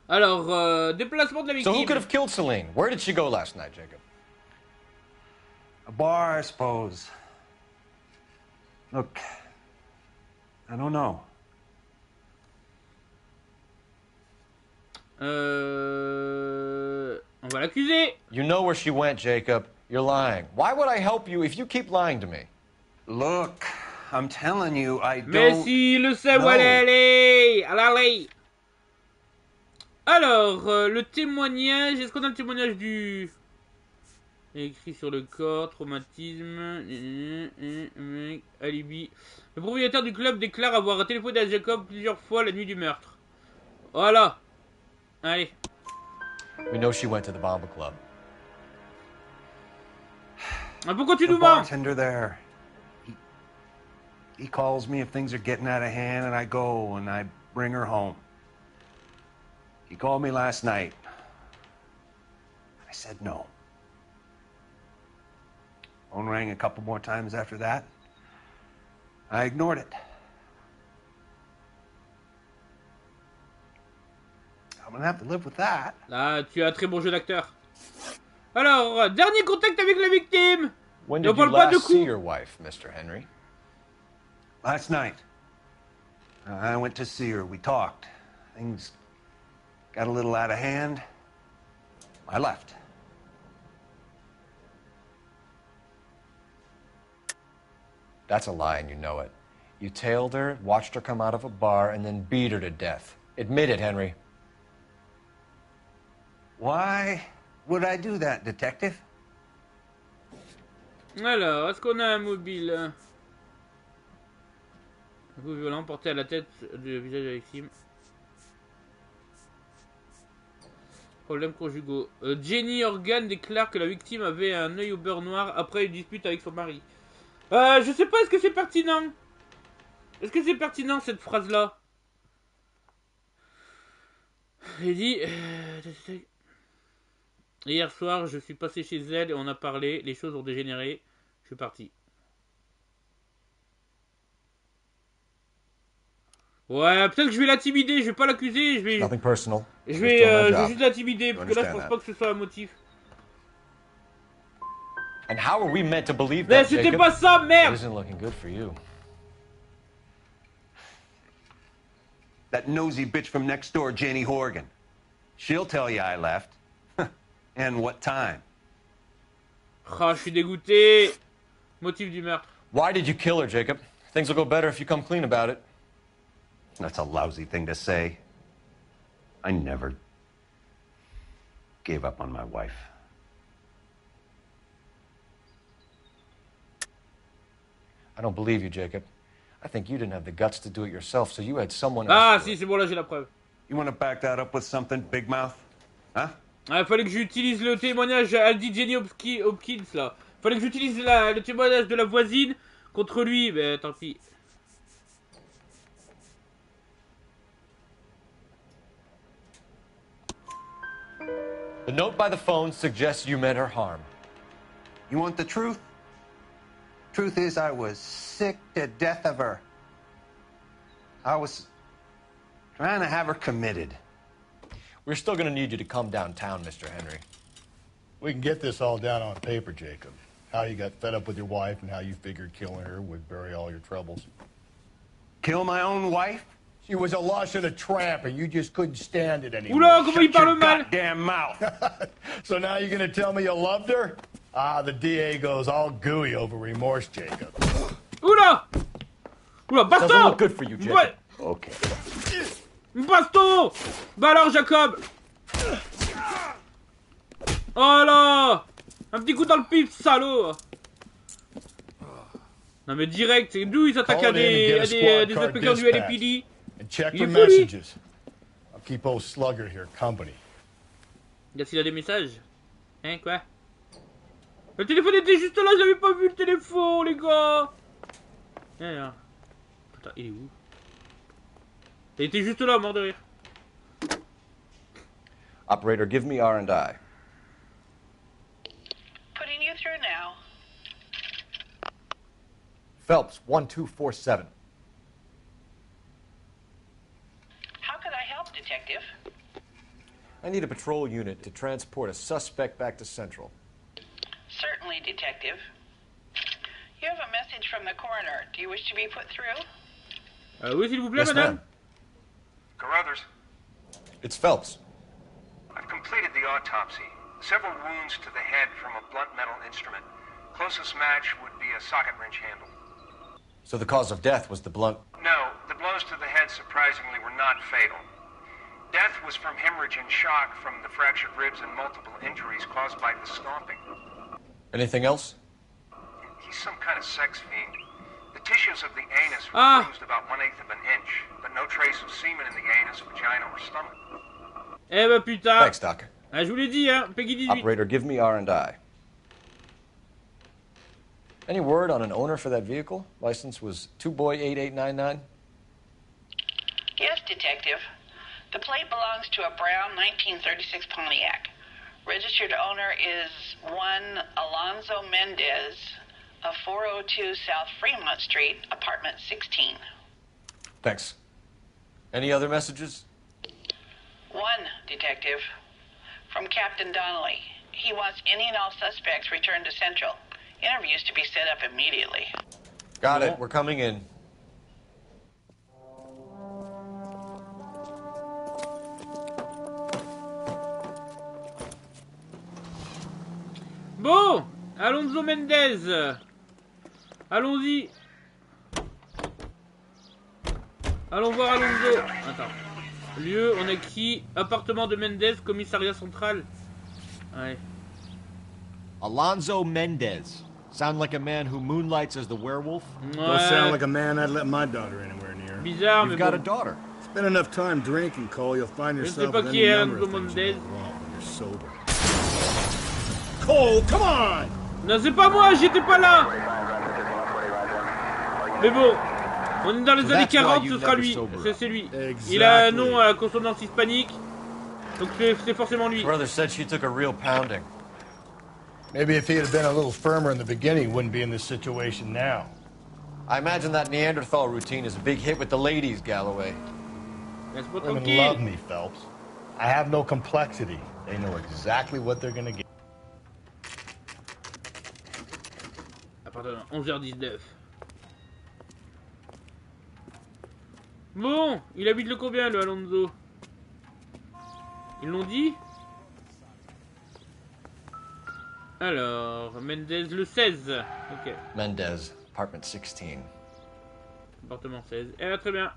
Alors, déplacement de la victime.
So who could have killed Celine? Where did she go last night, Jacob?
A bar, I suppose. Look, I don't know.
On va l'accuser.
You know where she went, Jacob. You're lying. Why would I help you if you keep lying to me?
Look, I'm telling you, I don't...
Mais si, le sait où elle est. Allez. Alors, le témoignage... Est-ce qu'on a le témoignage du... Écrit sur le corps, traumatisme, alibi. Le propriétaire du club déclare avoir téléphoné à Jacob plusieurs fois la nuit du meurtre. Voilà. Allez.
We know she went to the Bomber Club.
Ah, pourquoi tu
The
nous mens?
bartender there. He calls me if things are getting out of hand, and I go and I bring her home. He called me last night. I said no. Phone rang a couple more times after that. I ignored it. I'm gonna have to live with that.
Là, tu as un très bon jeu d'acteur. Alors, dernier contact avec la victime.
When did you last see your wife, Mr. Henry?
Last night. I went to see her. We talked. Things got a little out of hand. I left.
That's a lie, and you know it. You tailed her, watched her come out of a bar, and then beat her to death. Admit it, Henry.
Why would I do that, detective?
Alors, est-ce qu'on a un mobile? Un coup violent porté à la tête du visage de la victime. Problèmes conjugaux. Jenny Organ déclare que la victime avait un œil au beurre noir après une dispute avec son mari. Je sais pas, est-ce que c'est pertinent? Est-ce que c'est pertinent cette phrase-là? Il dit... Hier soir, je suis passé chez elle et on a parlé, les choses ont dégénéré, je suis parti. Ouais, peut-être que je vais l'intimider, je vais pas l'accuser, je vais...
Nothing personal.
Je vais juste l'intimider, parce que là je pense pas que ce soit un motif.
And how are we meant to believe
Mais
that,
c'était
Jacob?
pas ça, merde!
It isn't looking good for you.
That nosy bitch from next door, Jenny Horgan. She'll tell you I left. And what time?
Ah, je suis dégoûté. Motif du meurtre.
Why did you kill her, Jacob? Things will go better if you come clean about it.
That's a lousy thing to say. I never gave up on my wife.
I don't believe you, Jacob. I think you didn't have the guts to do it yourself, so you had someone else.
Ah, si, c'est bon, là j'ai la preuve.
You want to back that up with something, Big Mouth? Huh?
Ah, il fallait que j'utilise le témoignage, elle dit Jenny Hopkins là. Fallait que j'utilise le témoignage de la voisine contre lui, mais tant pis.
The note by the phone suggests you meant her harm.
You want the truth? Truth is, I was sick to death of her. I was trying to have her committed.
We're still going to need you to come downtown, Mr. Henry.
We can get this all down on paper, Jacob. How you got fed up with your wife and how you figured killing her would bury all your troubles.
Kill my own wife?
She was a lush and a tramp, and you just couldn't stand it anymore.
Oula, comment il parle mal.
Goddamn mouth.
So now you're gonna tell me you loved her? Ah, the DA goes all gooey over remorse, Jacob.
Oula! Oula, baston!
Doesn't look good for you, Jacob.
Ouais.
Okay.
Baston! Bah alors, Jacob! Oh là! Un petit coup dans le pif, salaud! Non mais direct, c'est d'où il s'attaque à des inspecteurs du LAPD.
And check for messages. I'll keep old Slugger here company.
Est-ce qu'il a des messages? Hein, quoi? Le téléphone était juste là, j'avais pas vu le téléphone, les gars! Alors. Putain, il est où? Il était juste là, mort de rire.
Operator, give me R&I.
Putting you through now.
Phelps, 1247.
How could I help, Detective?
I need a patrol unit to transport a suspect back to Central.
Certainly, Detective. You have a message from the coroner. Do you wish to be put through?
Oui, s'il vous plaît,
Yes,
madame.
ma'am.
Carruthers,
It's Phelps.
I've completed the autopsy. Several wounds to the head from a blunt metal instrument. Closest match would be a socket wrench handle.
So the cause of death was the blunt...
No, the blows to the head surprisingly were not fatal. Death was from hemorrhage and shock from the fractured ribs and multiple injuries caused by the stomping.
Anything else?
He's some kind of sex fiend. The tissues of the anus were bruised about 1/8 of an inch, but no trace of semen in the anus, vagina, or stomach.
Eh ben putain.
Thanks, Doc.
Ah, je vous l'ai dit, hein, Peggy 18.
Operator, give me R&I. Any word on an owner for that vehicle? License was 2boy8899.
Yes, Detective. The plate belongs to a brown 1936 Pontiac. Registered owner is one Alonzo Mendez of 402 South Fremont Street, apartment 16.
Thanks. Any other messages?
One, Detective. From Captain Donnelly. He wants any and all suspects returned to Central. Interviews to be set up immediately.
Got it. We're coming in.
Bon, Alonso Mendez. Allons-y. Allons voir Alonso. Attends. Lieu, on a qui? Appartement de Mendez, commissariat central. Ouais.
Alonso Mendez. Sound like a man who moonlights as the werewolf?
Don't sound like a man I'd let my daughter anywhere near.
Bizarre,
You've got a daughter.
Spend enough time drinking, Cole. You'll find yourself with any number of things you go wrong when you're sober. Cole, come on!
Non, c'est pas moi, j'étais pas là. Mais bon, on est dans les années 40, ce sera lui. C'est lui.
Exactly.
Il a un nom à consonance hispanique, donc c'est forcément lui.
Brother said she took a real pounding.
Maybe if he had been a little firmer in the beginning, he wouldn't be in this situation now.
I imagine that Neanderthal routine is a big hit with the ladies, Galloway.
Women love me, Phelps. I have no complexity. They know exactly what they're gonna get.
Pardon, 11h19. Bon, il habite le combien, le Alonso? Ils l'ont dit? Alors, Mendez le 16. Ok.
Mendez, apartment 16.
Appartement 16. Eh bien, très bien.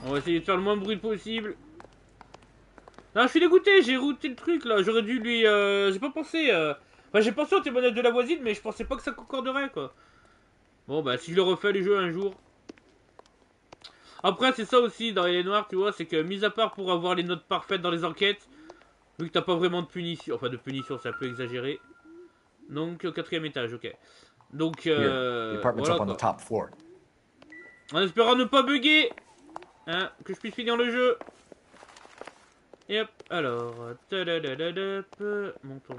On va essayer de faire le moins de bruit possible. Non, je suis dégoûté, j'ai routé le truc là. J'aurais dû lui. J'ai pas pensé. Enfin, j'ai pensé au témoignage de la voisine, mais je pensais pas que ça concorderait quoi. Bon, bah, si je le refais les jeux un jour. Après, c'est ça aussi dans les Noirs, tu vois, c'est que, mis à part pour avoir les notes parfaites dans les enquêtes, vu que t'as pas vraiment de punition, enfin de punition, c'est un peu exagéré. Donc, au 4e étage, ok. Donc, voilà,
on the top floor.
En espérant ne pas bugger, hein, que je puisse finir le jeu. Et hop, alors, montons.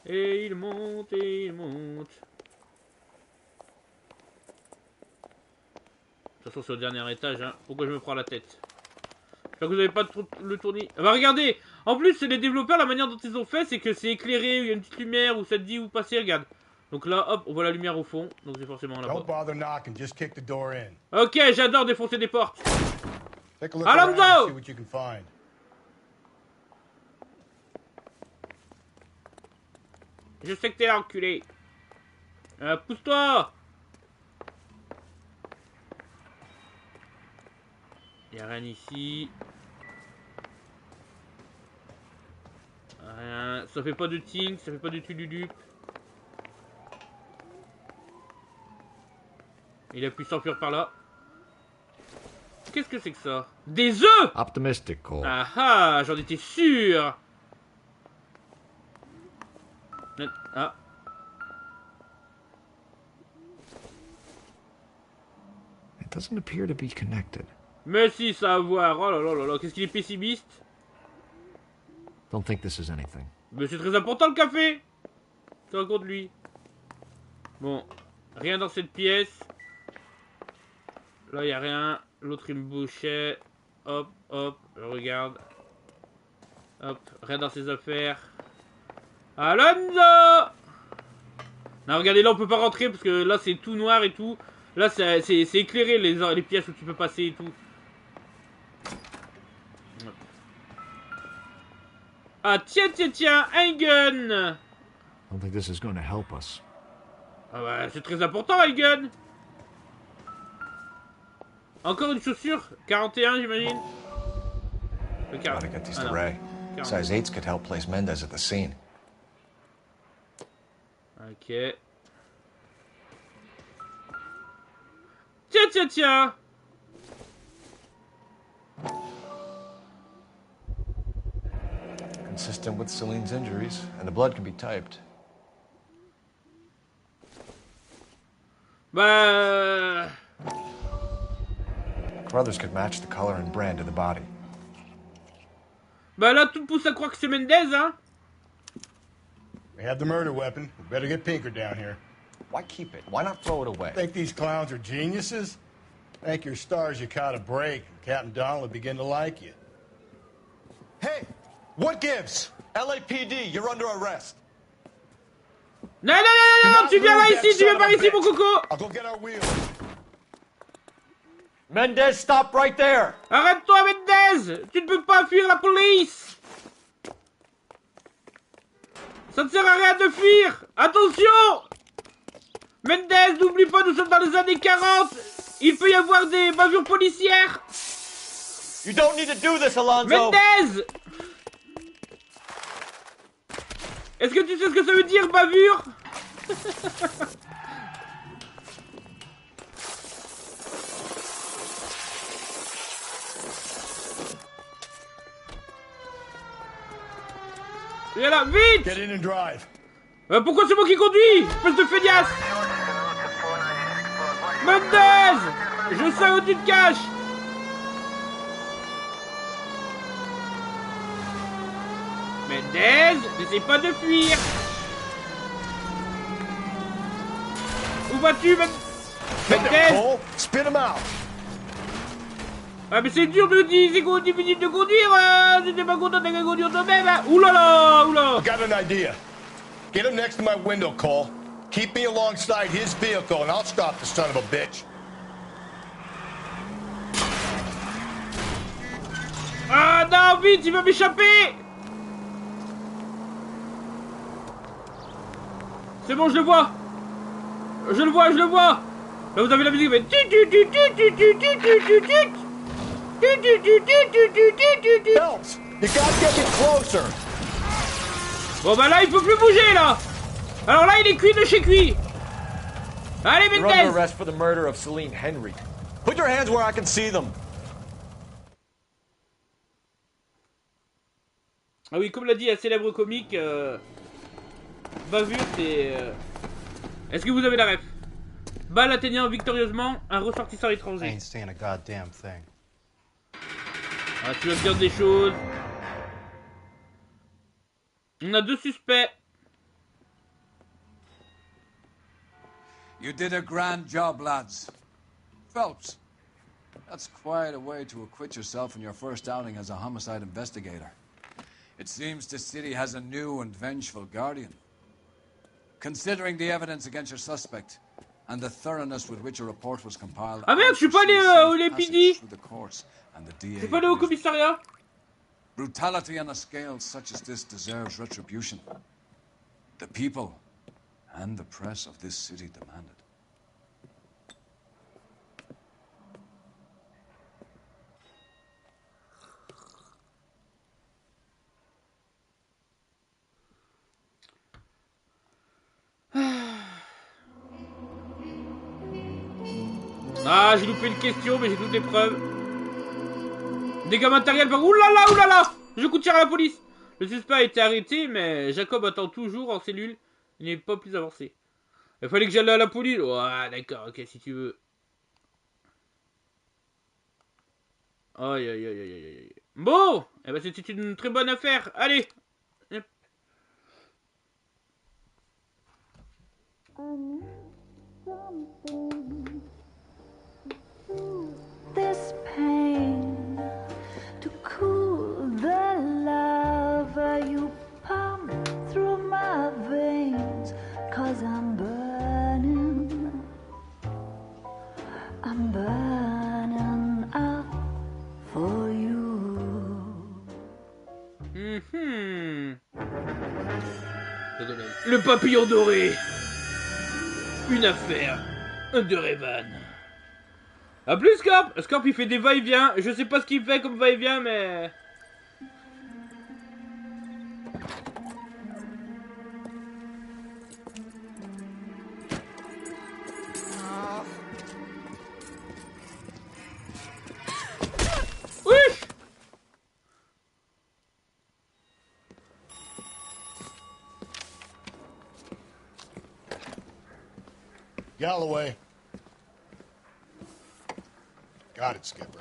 Et il monte, et il monte. De toute façon, c'est au dernier étage, hein. Pourquoi je me prends la tête? J'espère que vous n'avez pas trop le tournis. Ah bah regardez! En plus, les développeurs, la manière dont ils ont fait, c'est que c'est éclairé, il y a une petite lumière, où ça te dit où passer, regarde. Donc là, hop, on voit la lumière au fond. Donc c'est forcément là-bas. Ok, j'adore défoncer des portes. Alonso! Je sais que t'es là, enculé. Pousse-toi! Y'a rien ici. Rien. Ça fait pas de ting, ça fait pas de tululup. Il a pu s'enfuir par là. Qu'est-ce que c'est que ça? Des œufs!
Optimistic, Cole.
Ah ah, j'en étais sûr! Ah.
It doesn't appear to be connected.
Mais si, ça a à voir. Oh là là là là, qu'est-ce qu'il est pessimiste.
Don't think this is anything.
Mais c'est très important le café. Ça raconte lui. Bon, rien dans cette pièce. Là, il n'y a rien. L'autre, il me bouchait. Hop, hop, je regarde. Hop, rien dans ses affaires. Alonso! Non, regardez, là, on peut pas rentrer parce que là, c'est tout noir et tout. Là, c'est éclairé les pièces où tu peux passer et tout. Ah, tiens, un gun!
I don't think this is going to help us.
Ah bah, c'est très important, un gun! Encore une chaussure? 41, j'imagine? Le 40. Ah,
Size 8s could help place Mendez at the scene.
Ok. Tiens.
Consistent with Celine's injuries, and the blood can be typed.
Bah...
Brothers could match the color and brand of the body.
Bah là, tout pousse à croire que c'est Mendez, hein.
We have the murder weapon. We better get Pinker down here.
Why keep it? Why not throw it away?
Think these clowns are geniuses? Thank your stars you caught a break. Captain Donald will begin to like you.
Hey! What gives? LAPD, you're under arrest.
Non, tu viens là ici, tu viens par ici, mon coco.
I'll go get our wheels.
Mendez, stop right there.
Arrête-toi, Mendez. Tu ne peux pas fuir la police. Ça ne sert à rien de fuir. Attention. Mendez, n'oublie pas, nous sommes dans les années 40. Il peut y avoir des bavures policières.
You don't need to do this, Alonzo.
Mendez. Est-ce que tu sais ce que ça veut dire, bavure? Viens là, vite!
Get in and drive.
Pourquoi c'est moi qui conduis? Espèce de feignasse! Mendez! Je sais où tu te caches! Mendez, n'essaie pas de fuir! Où vas-tu, Mendez?
Spit him out.
Ah mais c'est dur de 10 minutes de conduire, si t'es pas content de conduire toi-même, hein. Oulala, oula!
I got an idea. Get him next to my window, Cole. Keep me alongside his vehicle and I'll stop the son of a bitch.
Ah non, vite, il va m'échapper! C'est bon, je le vois! Je le vois! Là, vous avez la musique, mais...
Phelps, you gotta get me closer.
Bon bah là, il peut plus bouger, là! Alors là, il est cuit de chez cuit! Allez,
You're under
Mendez!
arrest for the murder of Celine Henry.
Put your hands where I can see them.
Ah oui, comme l'a dit un célèbre comique, bavure, c'est... Est-ce que vous avez la ref? Balle atteignant victorieusement un ressortissant étranger.
ain't saying a goddamn thing.
Ah, tu vas me dire des choses. On a 2 suspects.
You did a grand job, lads. Phelps, that's quite a way to acquit yourself in your first outing as a homicide investigator. It seems the city has a new and vengeful guardian. Considering the evidence against your suspect and the thoroughness with which a report was compiled...
Ah merde, je suis pas allé au LAPD. Je suis pas allé au commissariat.
Brutality on a scale such as this deserves retribution. The people and the press of this city demand it.
Ah, j'ai loupé une question, mais j'ai toutes les preuves. Dégâts matériels par... Oulala! Je coup de tir à la police. Le suspect a été arrêté, mais Jacob attend toujours en cellule. Il n'est pas plus avancé. Il fallait que j'aille à la police. Ouais, d'accord, ok, si tu veux. Aïe. Bon, eh ben c'était une très bonne affaire. Allez. Yep.
This pain to cool the lava you pump through my veins, 'cause I'm burning up for you.
Le papillon doré. Une affaire de Revan. A plus, Scorp. Scorp, il fait des va-et-vient. Je sais pas ce qu'il fait comme va-et-vient, mais...
Galloway. Got it, Skipper.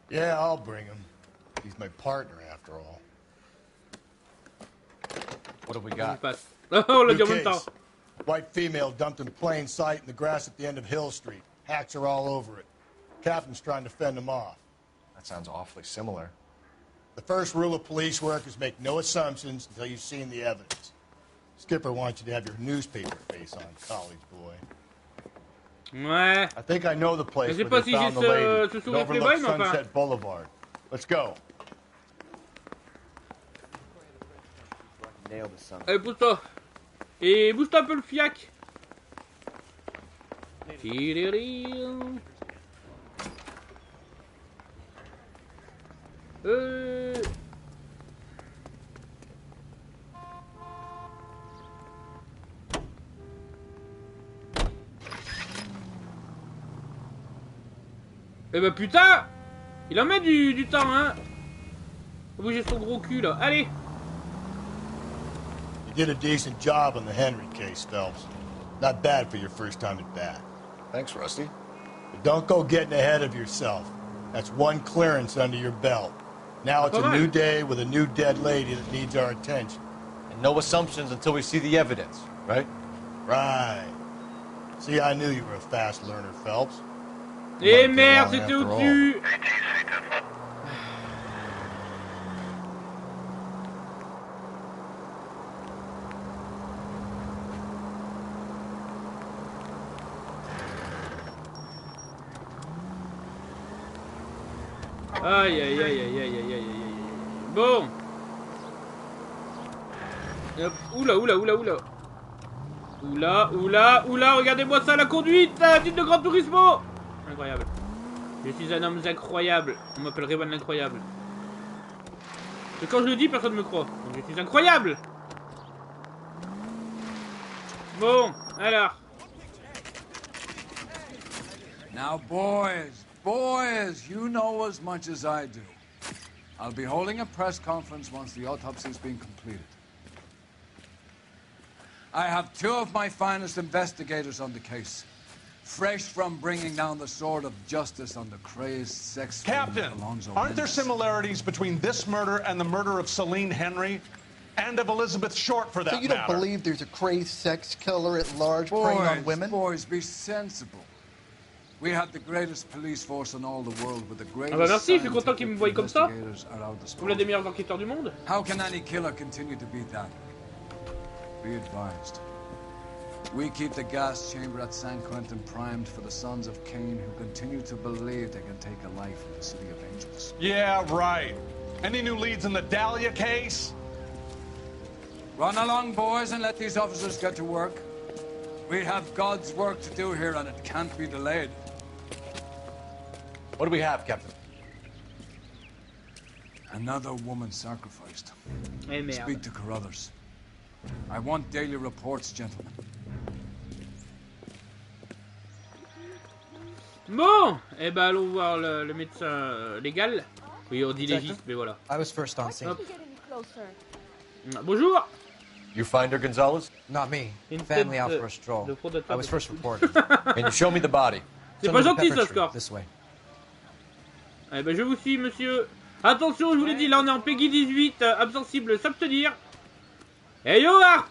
Yeah, I'll bring him. He's my partner, after all.
What have we got?
Oh, le
New
diamant.
case. White female dumped in plain sight in the grass at the end of Hill Street. Hacks are all over it. Captain's trying to fend them off.
That sounds awfully similar.
The first rule of police work is make no assumptions until you've seen the evidence. Skipper wants you to have your newspaper face on, college boy.
Ouais.
I think I know the place
Je sais
where
pas
they
si
found the
j'ai
lady.
ce
It
sourire
overlooks
playboy, mais enfin.
Sunset Boulevard. Let's go.
Nail the son.
Allez, pousse-toi. Et booste un peu le fiac. Eh ben putain, il en met du temps, hein. Faut bouger son gros cul là. Allez.
You did a decent job on the Henry case, Phelps. Not bad for your first time at bat.
Thanks, Rusty.
But don't go getting ahead of yourself. That's one clearance under your belt. Now it's a new day with a new dead lady that needs our attention.
And no assumptions until we see the evidence, right?
Right. See, I knew you were a fast learner, Phelps.
Et merde, c'était au-dessus. Aïe aïe aïe aïe aïe aïe aïe aïe. Bon. Hop. Oula oula oula oula. Oula oula oula, regardez-moi ça, la conduite, dites de Gran Turismo. Incroyable. Je suis un homme incroyable. On m'appelle Revan l'incroyable. Et quand je le dis, personne ne me croit. Donc je suis incroyable. Bon, alors.
Now, boys, you know as much as I do. I'll be holding a press conference once the autopsy's been completed. I have two of my finest investigators on the case. Fresh from bringing down the sword of justice on the crazed sex
Captain, aren't there similarities between this murder and the murder of Celine Henry and of Elizabeth Short, for that matter?
So you don't believe there's a crazed sex killer at large preying on women?
Boys, be sensible. We have the greatest police force in all the world with the greatest.
Ah bah merci, je suis content qu'ils me voient comme ça. Vous l'êtes des meilleurs enquêteurs du monde.
How can any killer continue to be that? Be advised. We keep the gas chamber at San Quentin primed for the sons of Cain who continue to believe they can take a life in the City of Angels.
Yeah, right. Any new leads in the Dahlia case?
Run along, boys, and let these officers get to work. We have God's work to do here, and it can't be delayed.
What do we have, Captain?
Another woman sacrificed.
Eh merde.
Speak to Carruthers. I want daily reports, gentlemen.
Bon, eh ben allons voir le médecin légal. Oui, on dit légiste, mais voilà.
I was first on scene.
Bonjour.
You find her, Gonzalez?
Not me. Family out for a stroll. I was first reported.
Can you show me the body?
C'est pas gentil ça, Score.
This way.
Eh ben je vous suis, monsieur. Attention, je vous l'ai dit, là on est en Peggy 18, absensible, s'abstenir. Hey yo, Harp.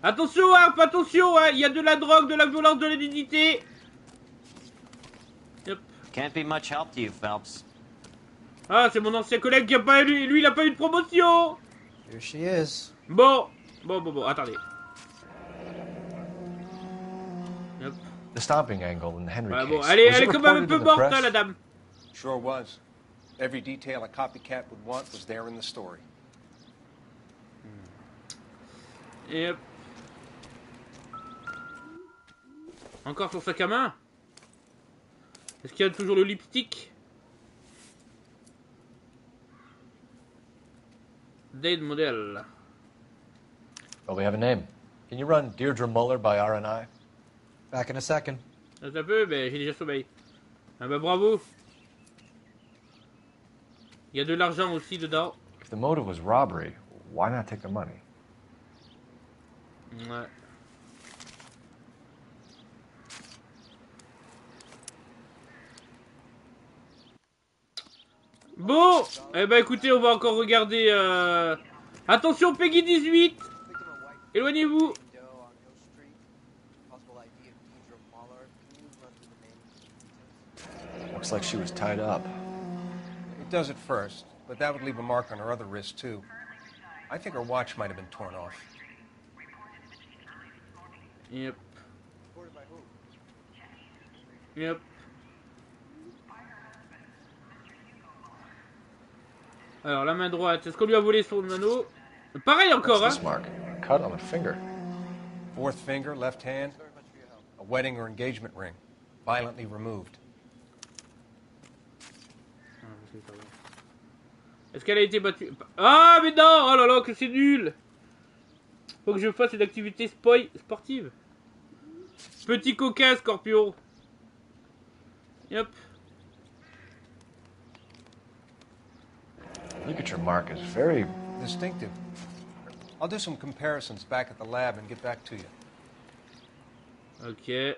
Attention, Harp, attention, hein, il y a de la drogue, de la violence, de la nudité. Yep.
Can't be much help to you, Phelps.
Ah, c'est mon ancien collègue qui a pas eu, lui il a pas eu de promotion.
Here she is.
Bon, attendez. Yep.
The stomping angle in the Henry case.
Bon, elle est quand même un peu morte, hein, la dame.
Sure was. Every detail a copycat would want was there in the story.
Yep. Encore son sac à main. Est-ce qu'il y a toujours le lipstick? Date model.
Well, we have a name. Can you run Deirdre Muller by RNI?
Back in a second.
Un peu, mais j'ai déjà sommeil. Ah bah bravo. Il y a de l'argent aussi dedans.
If the motive was robbery, why not take the money?
Ouais. Bon, eh ben écoutez, on va encore regarder. Attention, Peggy 18. Éloignez-vous.
Looks like she was tied up.
It does at first, but that would leave a mark on her other wrist, too. I think her watch might have been torn off.
Yep. Yep. Alors, la main droite, est-ce qu'on lui a volé son anneau? Pareil encore, hein?
Mark? Cut on a finger.
Fourth finger, left hand. A wedding or engagement ring. Violently removed.
Est-ce qu'elle a été battue? Ah, mais non! Oh là là, que c'est nul! Faut que je fasse une activité sportive. Petit coquin, Scorpion. Yep.
Look at your mark, it's very
distinctive. I'll do some comparisons back at the lab and get back to you.
Ok.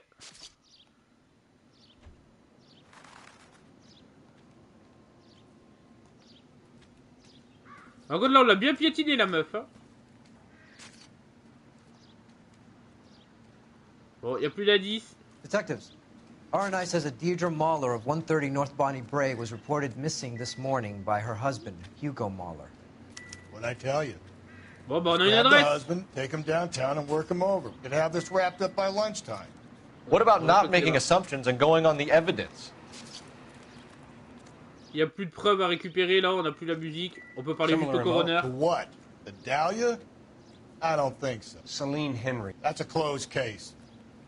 En gros, là, on l'a bien piétiné, la meuf, hein. Bon, y a plus d'indices.
Detectives, R&I says that Deirdre Mahler of 130 North Bonnie Brae was reported missing this morning by her husband, Hugo Mahler.
What'd I tell you?
Bon, bah, on a une
Grab the
adresse.
husband, take him downtown and work him over. We could have this wrapped up by lunchtime.
What about not making assumptions and going on the evidence?
Il y a plus de preuves à récupérer, là, on a plus la musique. On peut parler juste au coroner.
To what? The Dahlia? I don't think so.
Celine Henry.
That's a closed case.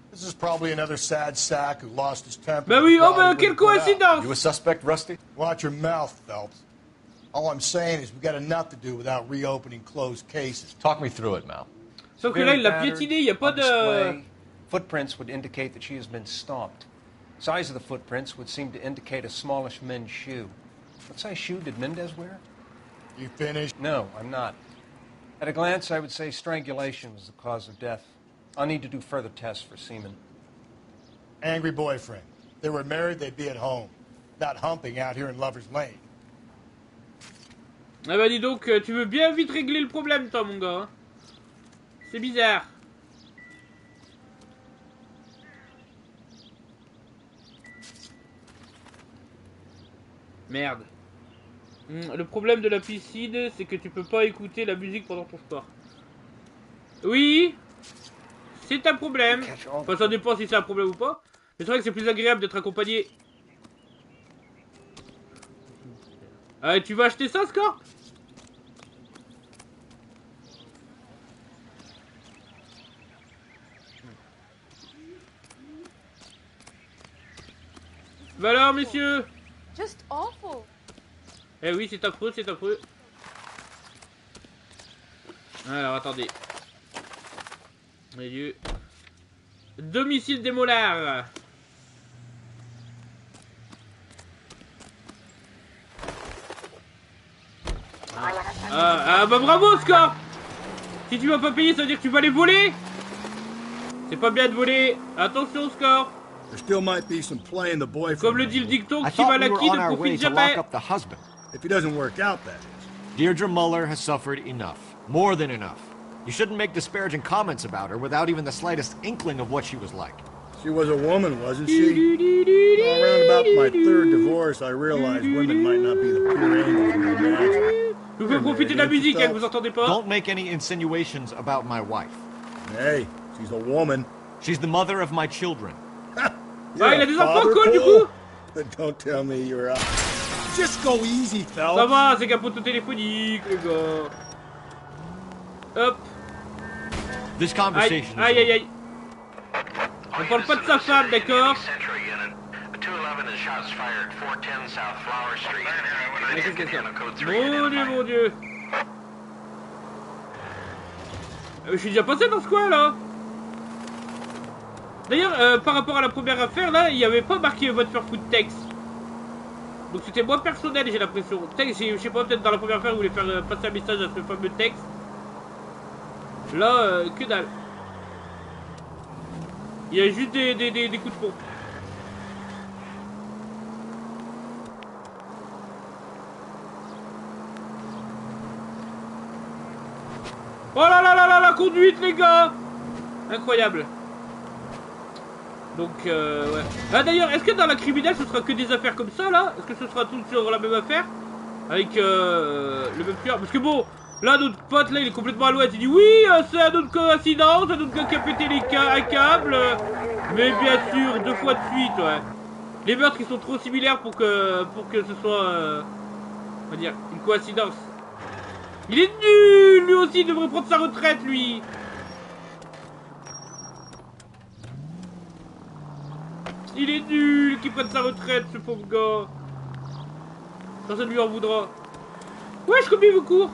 This is probably another sad sack who lost his temper.
Bah oui, oh bah quelle coïncidence!
You a suspect, Rusty?
Watch your mouth, Phelps. All I'm saying is we got enough to do without reopening closed cases.
Talk me through it, Mal.
Sauf que là, il l'a piétiné, il n'y a pas de...
Footprints would indicate that she has been stomped. Size of the footprints would seem to indicate a smallish men's shoe. What size shoe did Mendez wear?
You finished?
No, I'm not. At a glance, I would say strangulation was the cause of death. I'll need to do further tests for semen.
Angry boyfriend. If they were married, they'd be at home. Not humping out here in Lover's Lane.
Ah bah dis donc, tu veux bien vite régler le problème, toi, mon gars. C'est bizarre. Merde. Le problème de la piscine, c'est que tu peux pas écouter la musique pendant ton sport. Oui, c'est un problème. Enfin, ça dépend si c'est un problème ou pas. Mais c'est vrai que c'est plus agréable d'être accompagné. Tu vas acheter ça, Scorp? Bah alors, messieurs?
Just awful.
Eh oui, c'est affreux, c'est affreux. Alors, attendez. Milieu. Domicile des mollards. Bah bravo, Scorp. Si tu vas pas payer, ça veut dire que tu vas les voler. C'est pas bien de voler. Attention, Scorp.
There still might be some play in the boyfriend.
Comme le dit le dicton, qui va la qui ne profite jamais.
If he doesn't work out, that is.
Deirdre Muller has suffered enough. More than enough. You shouldn't make disparaging comments about her without even the slightest inkling of what she was like.
She was a woman, wasn't she? Well, around about my third divorce, I realized women might not be the pure angels we imagined.
Je vous fais profiter de la musique, hein, vous entendez pas?
Don't make any insinuations about my wife.
Hey, she's a woman.
She's the mother of my children.
Ah, il a des enfants cool, du coup?
Don't tell me you're out. Just go easy, Phelps.
Ça va, c'est qu'un poteau téléphonique, les gars. Hop.
This conversation
aïe, aïe, aïe. On parle pas de sa femme, d'accord? Mon dieu, mon dieu. Je suis déjà passé dans ce coin, là. D'ailleurs, par rapport à la première affaire, là, il n'y avait pas marqué vote for food text. Donc c'était moi personnel, j'ai l'impression. Je sais pas, peut-être dans la première affaire, vous voulez faire passer un message à ce fameux texte. Là, que dalle. Il y a juste des coups de pompe. Oh là là là là, la conduite, les gars! Incroyable. Donc, ouais. Ah, d'ailleurs, est-ce que dans la criminelle, ce sera que des affaires comme ça, là? Est-ce que ce sera tout sur la même affaire? Avec le même tueur? Parce que bon, là, notre pote, là, il est complètement à l'ouest. Il dit, oui, c'est un autre coïncidence, un autre gars qui a pété un câble. Mais bien sûr, 2 fois de suite, ouais. Les meurtres, ils sont trop similaires pour que ce soit, on va dire, une coïncidence. Il est nul, lui aussi, il devrait prendre sa retraite, lui. Il est nul qu'il prenne sa retraite, ce pauvre gars. Personne lui en voudra. Wesh, comme il me court.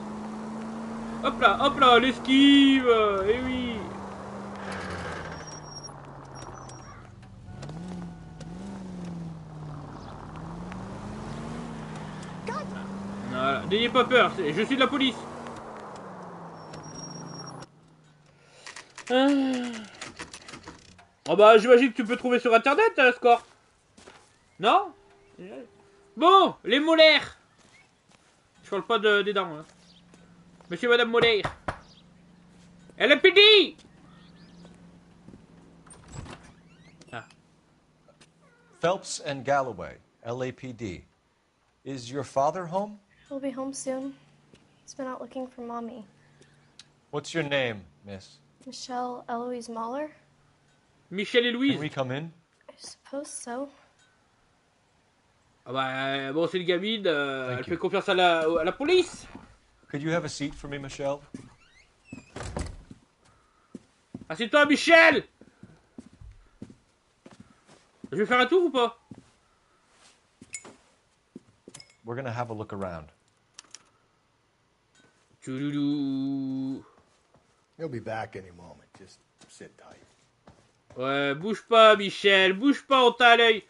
Hop là, l'esquive. Eh oui. Voilà, n'ayez pas peur, je suis de la police. Oh bah j'imagine que tu peux trouver sur internet, Score. Non? Bon, les molaires. Je parle pas des dents, hein. Monsieur et madame Molaire. LAPD. Ah.
Phelps and Galloway, LAPD. Is your father home?
He'll be home soon. He's been out looking for Mommy.
What's your name, miss?
Michelle Eloise Mahler?
Michel et Louise.
Can we come in?
I suppose so.
Ah bah bon, c'est une gamine, elle fait confiance à la police.
Could you have a seat for me, Michelle?
Assieds-toi, Michel. Je vais faire un tour ou pas?
We're gonna have a look around.
Tchouloulou.
He'll be back any moment. Just sit tight.
Ouais, bouge pas, Michel, bouge pas, on t'a à l'œil.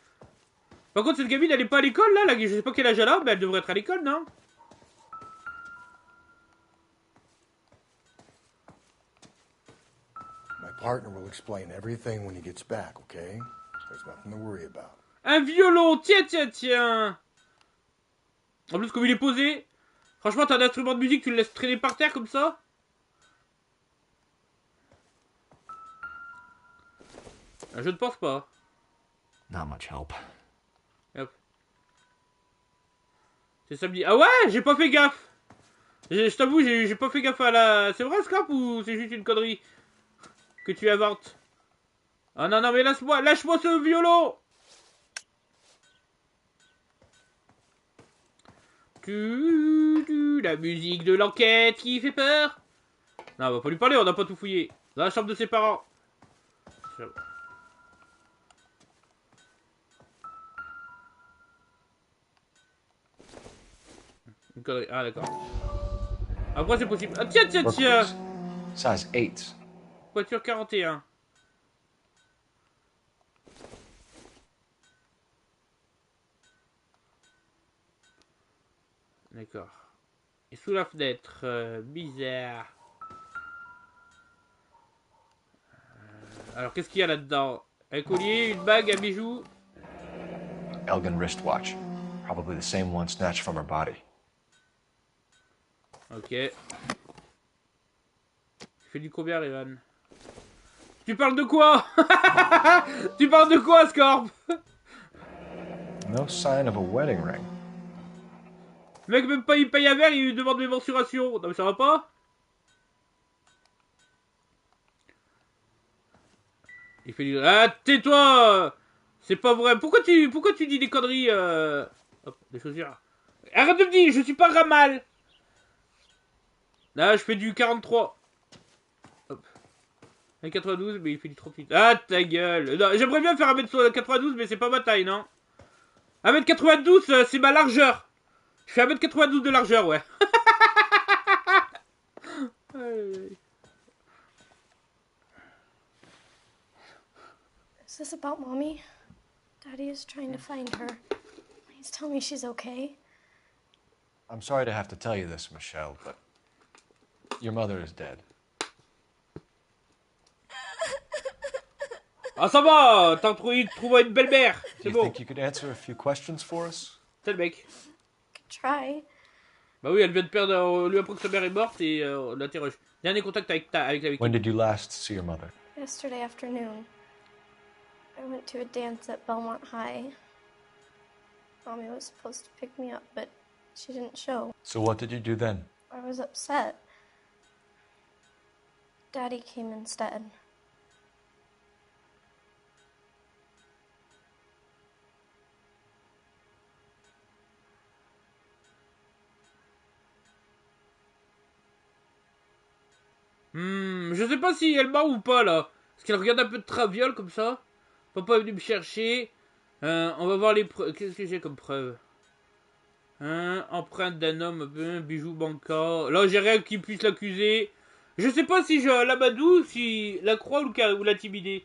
Par contre, cette gamine, elle est pas à l'école, là, je sais pas quel âge elle a, mais elle devrait être à l'école, non?
My partner will explain everything when he gets back, okay? There's nothing to worry about.
Un violon, tiens. En plus, comme il est posé, franchement, t'as un instrument de musique, tu le laisses traîner par terre comme ça? Je ne pense pas.
Not much help.
Hop. C'est samedi. Ah ouais, j'ai pas fait gaffe. Je t'avoue, j'ai pas fait gaffe à la... C'est vrai, Scarp, ou c'est juste une connerie que tu inventes? Ah non, mais lâche-moi ce violon. La musique de l'enquête qui fait peur. Non, on va pas lui parler, on n'a pas tout fouillé. Dans la chambre de ses parents. Une connerie. Ah, d'accord. Après, c'est possible. Ah, tiens.
Size 8.
Voiture 41. D'accord. Et sous la fenêtre, bizarre. Alors, qu'est-ce qu'il y a là-dedans? Un collier, une bague, un bijou.
Elgin wristwatch. Probably the same one snatched from her body.
Ok. Tu fais du combien, Evan? Tu parles de quoi? Tu parles de quoi, Scorp?
No sign of a wedding ring.
Le mec, même pas il paye un verre, il lui demande mes mensurations. Non, mais ça va pas? Il fait du... Ah, tais-toi! C'est pas vrai. Pourquoi tu dis des conneries, Hop, des chaussures. Arrête de me dire, je suis pas ramal. Là, je fais du 43. Hop. Un 92, mais il fait du 38. Ah, ta gueule. J'aimerais bien faire 1m92, mais c'est pas ma taille, non? 1m92, c'est ma largeur. Je fais 1m92 de largeur, ouais.
Is this about Mommy? Daddy is trying to find her. Please tell me she's okay.
I'm sorry to have to tell you this, Michelle, but your mother is dead.
Ah, ça va, t'as trouvé une belle mère. C'est bon.
Think you could answer a few questions for us?
C'est le mec.
Try.
Bah oui, elle vient de perdre. On lui apprend que sa mère est morte et on l'interroge. Dernier contact avec la victime.
When did you last see your mother?
Yesterday afternoon. I went to a dance at Belmont High. Mommy was supposed to pick me up, but she didn't show.
So what did you do then?
I was upset. Daddy came instead.
Je sais pas si elle ment ou pas là. Parce qu'elle regarde un peu de traviole comme ça. Papa est venu me chercher. On va voir les preuves. Qu'est-ce que j'ai comme preuve? Empreinte d'un homme, bijou bancaire. Là, j'ai rien qui puisse l'accuser. Je sais pas si je l'amadou, si la croix ou l'intimider.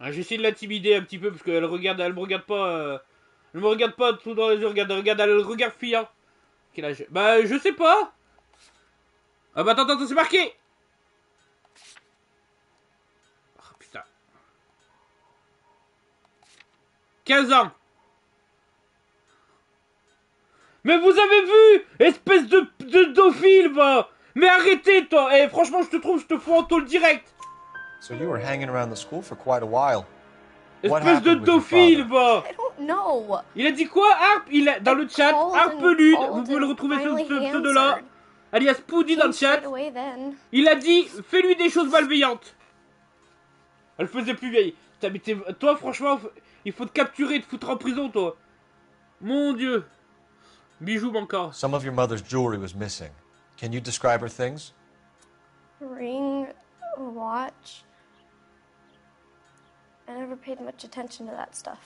J'essaie de l'intimider un petit peu parce qu'elle me regarde pas. Elle me regarde pas tout dans les yeux. Elle le regarde fiant. Quel âge? Bah, je sais pas. Ah bah attends, c'est marqué. Oh putain. 15 ans. Mais vous avez vu, espèce de dophile, va. Mais arrêtez, toi. Eh, franchement, je te fous en tôle direct.
So you were hanging around the school for quite a while.
Espèce de dophile, va.
I don't know.
Il a dit quoi, Harp? Dans le chat, Harpelude, vous pouvez le retrouver sur ce pseudo-là, alias Poudy dans le chat. Il a dit, fais-lui des choses malveillantes. Elle faisait plus vieille. Toi, franchement, il faut te capturer et te foutre en prison, toi. Mon Dieu. Bijou bancaire.
Some of your mother's jewelry was missing. Can you describe her things?
Ring, a watch. I never paid much attention to that stuff.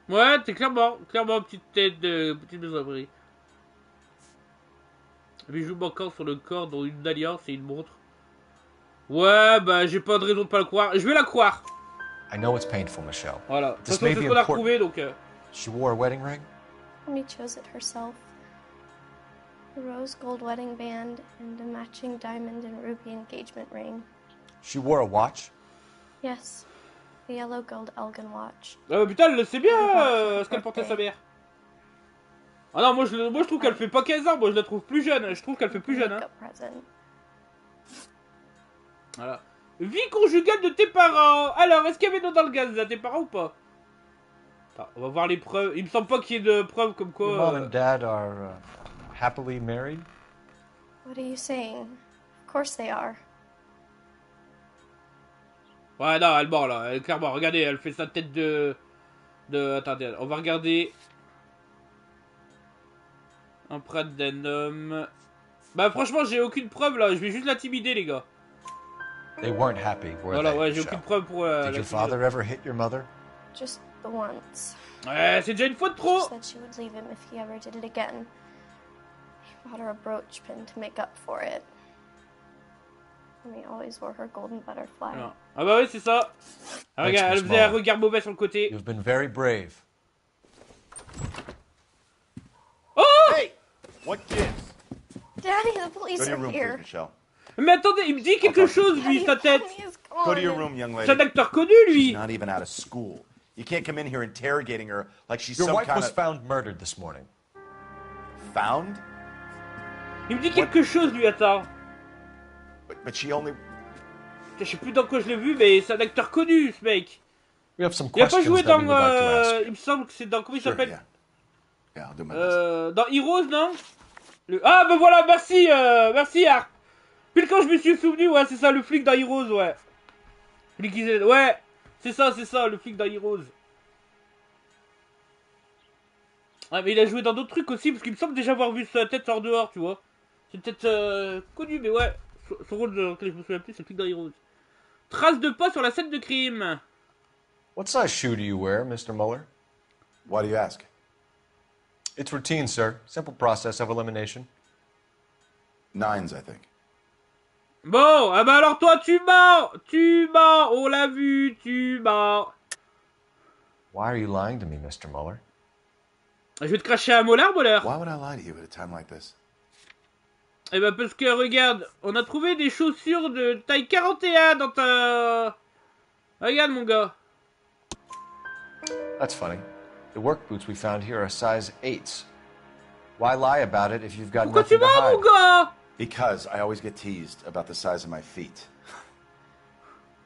Ouais, t'es clairement petite tête de besoin. Bijou bancaire sur le corps, dont une alliance et une montre. Ouais, bah j'ai pas de raison de pas le croire. Je vais la croire.
I know it's painful, Michelle.
Voilà. De toute façon, c'est ce qu'on a retrouvé, donc...
She wore a wedding ring?
Mommy chose it herself. A rose gold wedding band and a matching diamond and ruby engagement ring.
She wore a watch?
Yes. A yellow gold Elgin watch.
Ah putain, elle le sait bien ce qu'elle portait sa mère. Ah non, moi je trouve qu'elle fait pas 15 ans, moi je la trouve plus jeune. Je trouve qu'elle fait plus jeune. Hein. Voilà. Vie conjugale de tes parents. Alors, est-ce qu'il y avait d'eau dans le gaz à tes parents ou pas? Attends, on va voir les preuves. Il me semble pas qu'il y ait de preuves comme quoi...
Your mom and dad are happily married?
What are you saying? Of course they are.
Ouais, non, elle ment là. Clairement, regardez, elle fait sa tête de... Attendez, on va regarder... Empreinte d'un homme... Bah franchement, j'ai aucune preuve là. Je vais juste l'intimider, les gars.
They weren't happy, were
voilà,
they,
ouais, j'ai aucune preuve pour...
Did your father ever hit your mother?
Just the once.
Ouais, c'est déjà une fois de trop.
She said she would leave him if he ever did it again. He bought her a brooch pin to make up for it. And he always wore her golden butterfly.
Non. Ah bah oui, c'est ça. Ah, regarde, elle faisait un regard mauvais sur le côté.
You've been very brave.
Oh!
Hey! What gives?
Daddy, the police
Go to your
are
room,
here.
please, Michelle.
Mais attendez, il me dit quelque chose, lui, sa tête.
Go to your room, young lady.
C'est un acteur connu, lui.
She's not even out of school. You can't come in here interrogating her like she's
Your
some
wife
kind
was
of...
found murdered this morning.
Found?
Il me dit quelque chose, lui, attends.
But she only...
Je sais plus dans quoi je l'ai vu, mais c'est un acteur connu, ce mec.
We have some
il a pas
questions
joué
that
dans...
we would like to ask.
il me semble que c'est dans... Comment il s'appelle?
Yeah, I'll do my best.
Dans Heroes, non? Ah, ben voilà, merci, merci, Art. Puis quand je me suis souvenu, ouais, c'est ça, le flic dans Heroes, ouais. Ouais, c'est ça, le flic dans Heroes. Ah, mais il a joué dans d'autres trucs aussi, parce qu'il me semble déjà avoir vu sa tête hors dehors, tu vois. C'est peut-être connu, mais ouais. Son rôle dans lequel je me souviens plus, c'est le flic dans Heroes. Trace de pas sur la scène de crime.
What size shoe do you wear, Mr. Mueller?
Why do you ask?
It's routine, sir. Simple process of elimination.
9s, I think.
Bon, ah bah alors toi tu mens, on l'a vu, tu mens.
Why are you lying to me, Mr. Mueller?
Je vais te cracher un molar, Moller.
Why would I lie to you at a time like this?
Eh ben parce que regarde, on a trouvé des chaussures de taille 41 dans ta... Regarde mon gars.
That's funny. The work boots we found here are size 8s. Why lie about it if you've got
Pourquoi tu
nothing to
mens,
hide?
mon gars?
Because I always get teased about the size of my feet.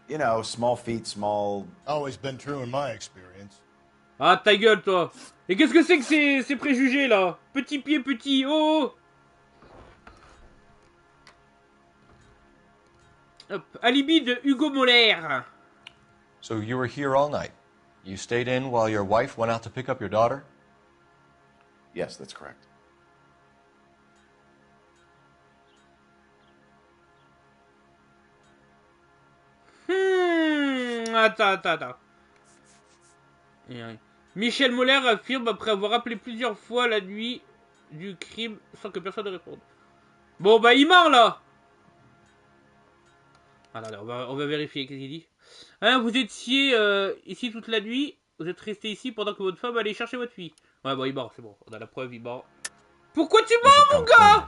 You know, small feet, small...
Always been true in my experience.
Ah, ta gueule, toi. Et qu'est-ce que c'est que ces préjugés, là? Petit pied, petit, oh. Hop, alibi de Hugo Moller.
So you were here all night. You stayed in while your wife went out to pick up your daughter?
Yes, that's correct.
Attends. Michel Moller affirme après avoir appelé plusieurs fois la nuit du crime sans que personne ne réponde. Bon, bah, il ment, là. Attendez, on va vérifier qu'est-ce qu'il dit. Hein, vous étiez ici toute la nuit. Vous êtes resté ici pendant que votre femme allait chercher votre fille. Ouais, bon, il ment, c'est bon. On a la preuve, il ment. Pourquoi tu mens, mon gars?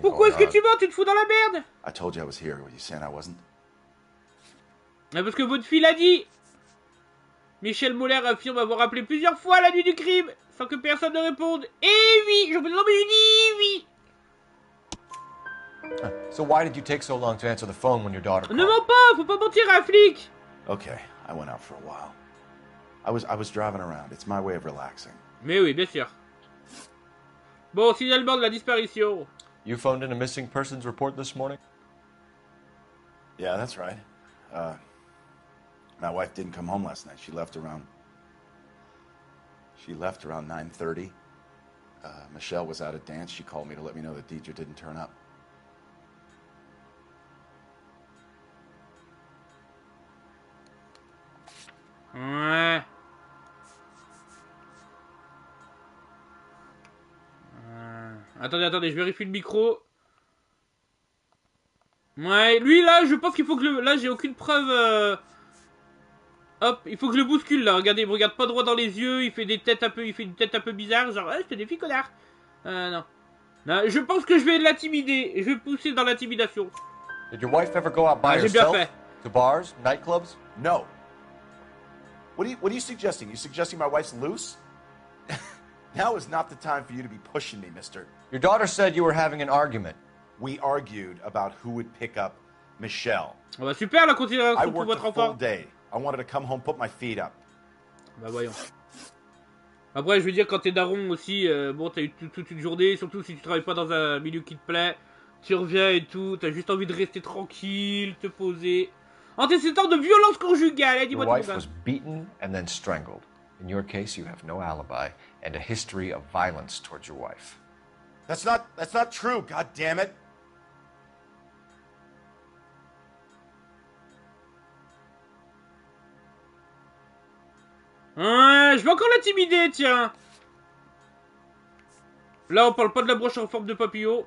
Pourquoi est-ce que tu mens? Tu te fous dans la merde?
I told you I was here. Were you saying I wasn't?
Parce que votre fille l'a dit. Michel Moller affirme avoir appelé plusieurs fois la nuit du crime sans que personne ne réponde. Et oui, non mais je dis oui.
So why did you take so long to answer the phone when your daughter called?
Ne mens pas, faut pas mentir à un flic.
Okay, I went out for a while. I was driving around. It's my way of relaxing.
Mais oui, bien sûr. Bon, signalement de la disparition.
You phoned in a missing persons report this morning?
Yeah, that's right. My wife didn't come home last night. She left around 9:30. Michelle was out at dance. She called me to let me know that Deidre didn't turn up.
Ouais. Attendez, je vérifie le micro. Ouais, lui là, je pense qu'il faut que là, j'ai aucune preuve. Hop, il faut que je le bouscule là. Regardez, il me regarde pas droit dans les yeux. Il fait une tête un peu bizarre. Genre, je te défie, connard. Non. Je pense que je vais l'intimider. Je vais pousser dans l'intimidation.
Did your wife ever go out by
j'ai bien
herself?
fait.
To bars, nightclubs?
No. What are you suggesting? You suggesting my wife's loose? Now is not the time for you to be pushing me, mister.
Your daughter said you were having an argument.
We argued about who would pick up Michelle.
Oh bah super la considération pour
I
votre
worked a
enfant.
full day. I wanted to come home, put my feet up.
Bah voyons. Après je veux dire quand t'es daron aussi, bon t'as eu toute une journée, surtout si tu travailles pas dans un milieu qui te plaît, tu reviens et tout, t'as juste envie de rester tranquille, te poser. Antécédent de violence conjugale, dis-moi
Your
tout
wife
ça.
was beaten and then strangled. In your case, you have no alibi and a history of violence towards your wife.
That's not true, god damn it.
Je vais encore l'intimider, tiens. Là, on parle pas de la broche en forme de papillon.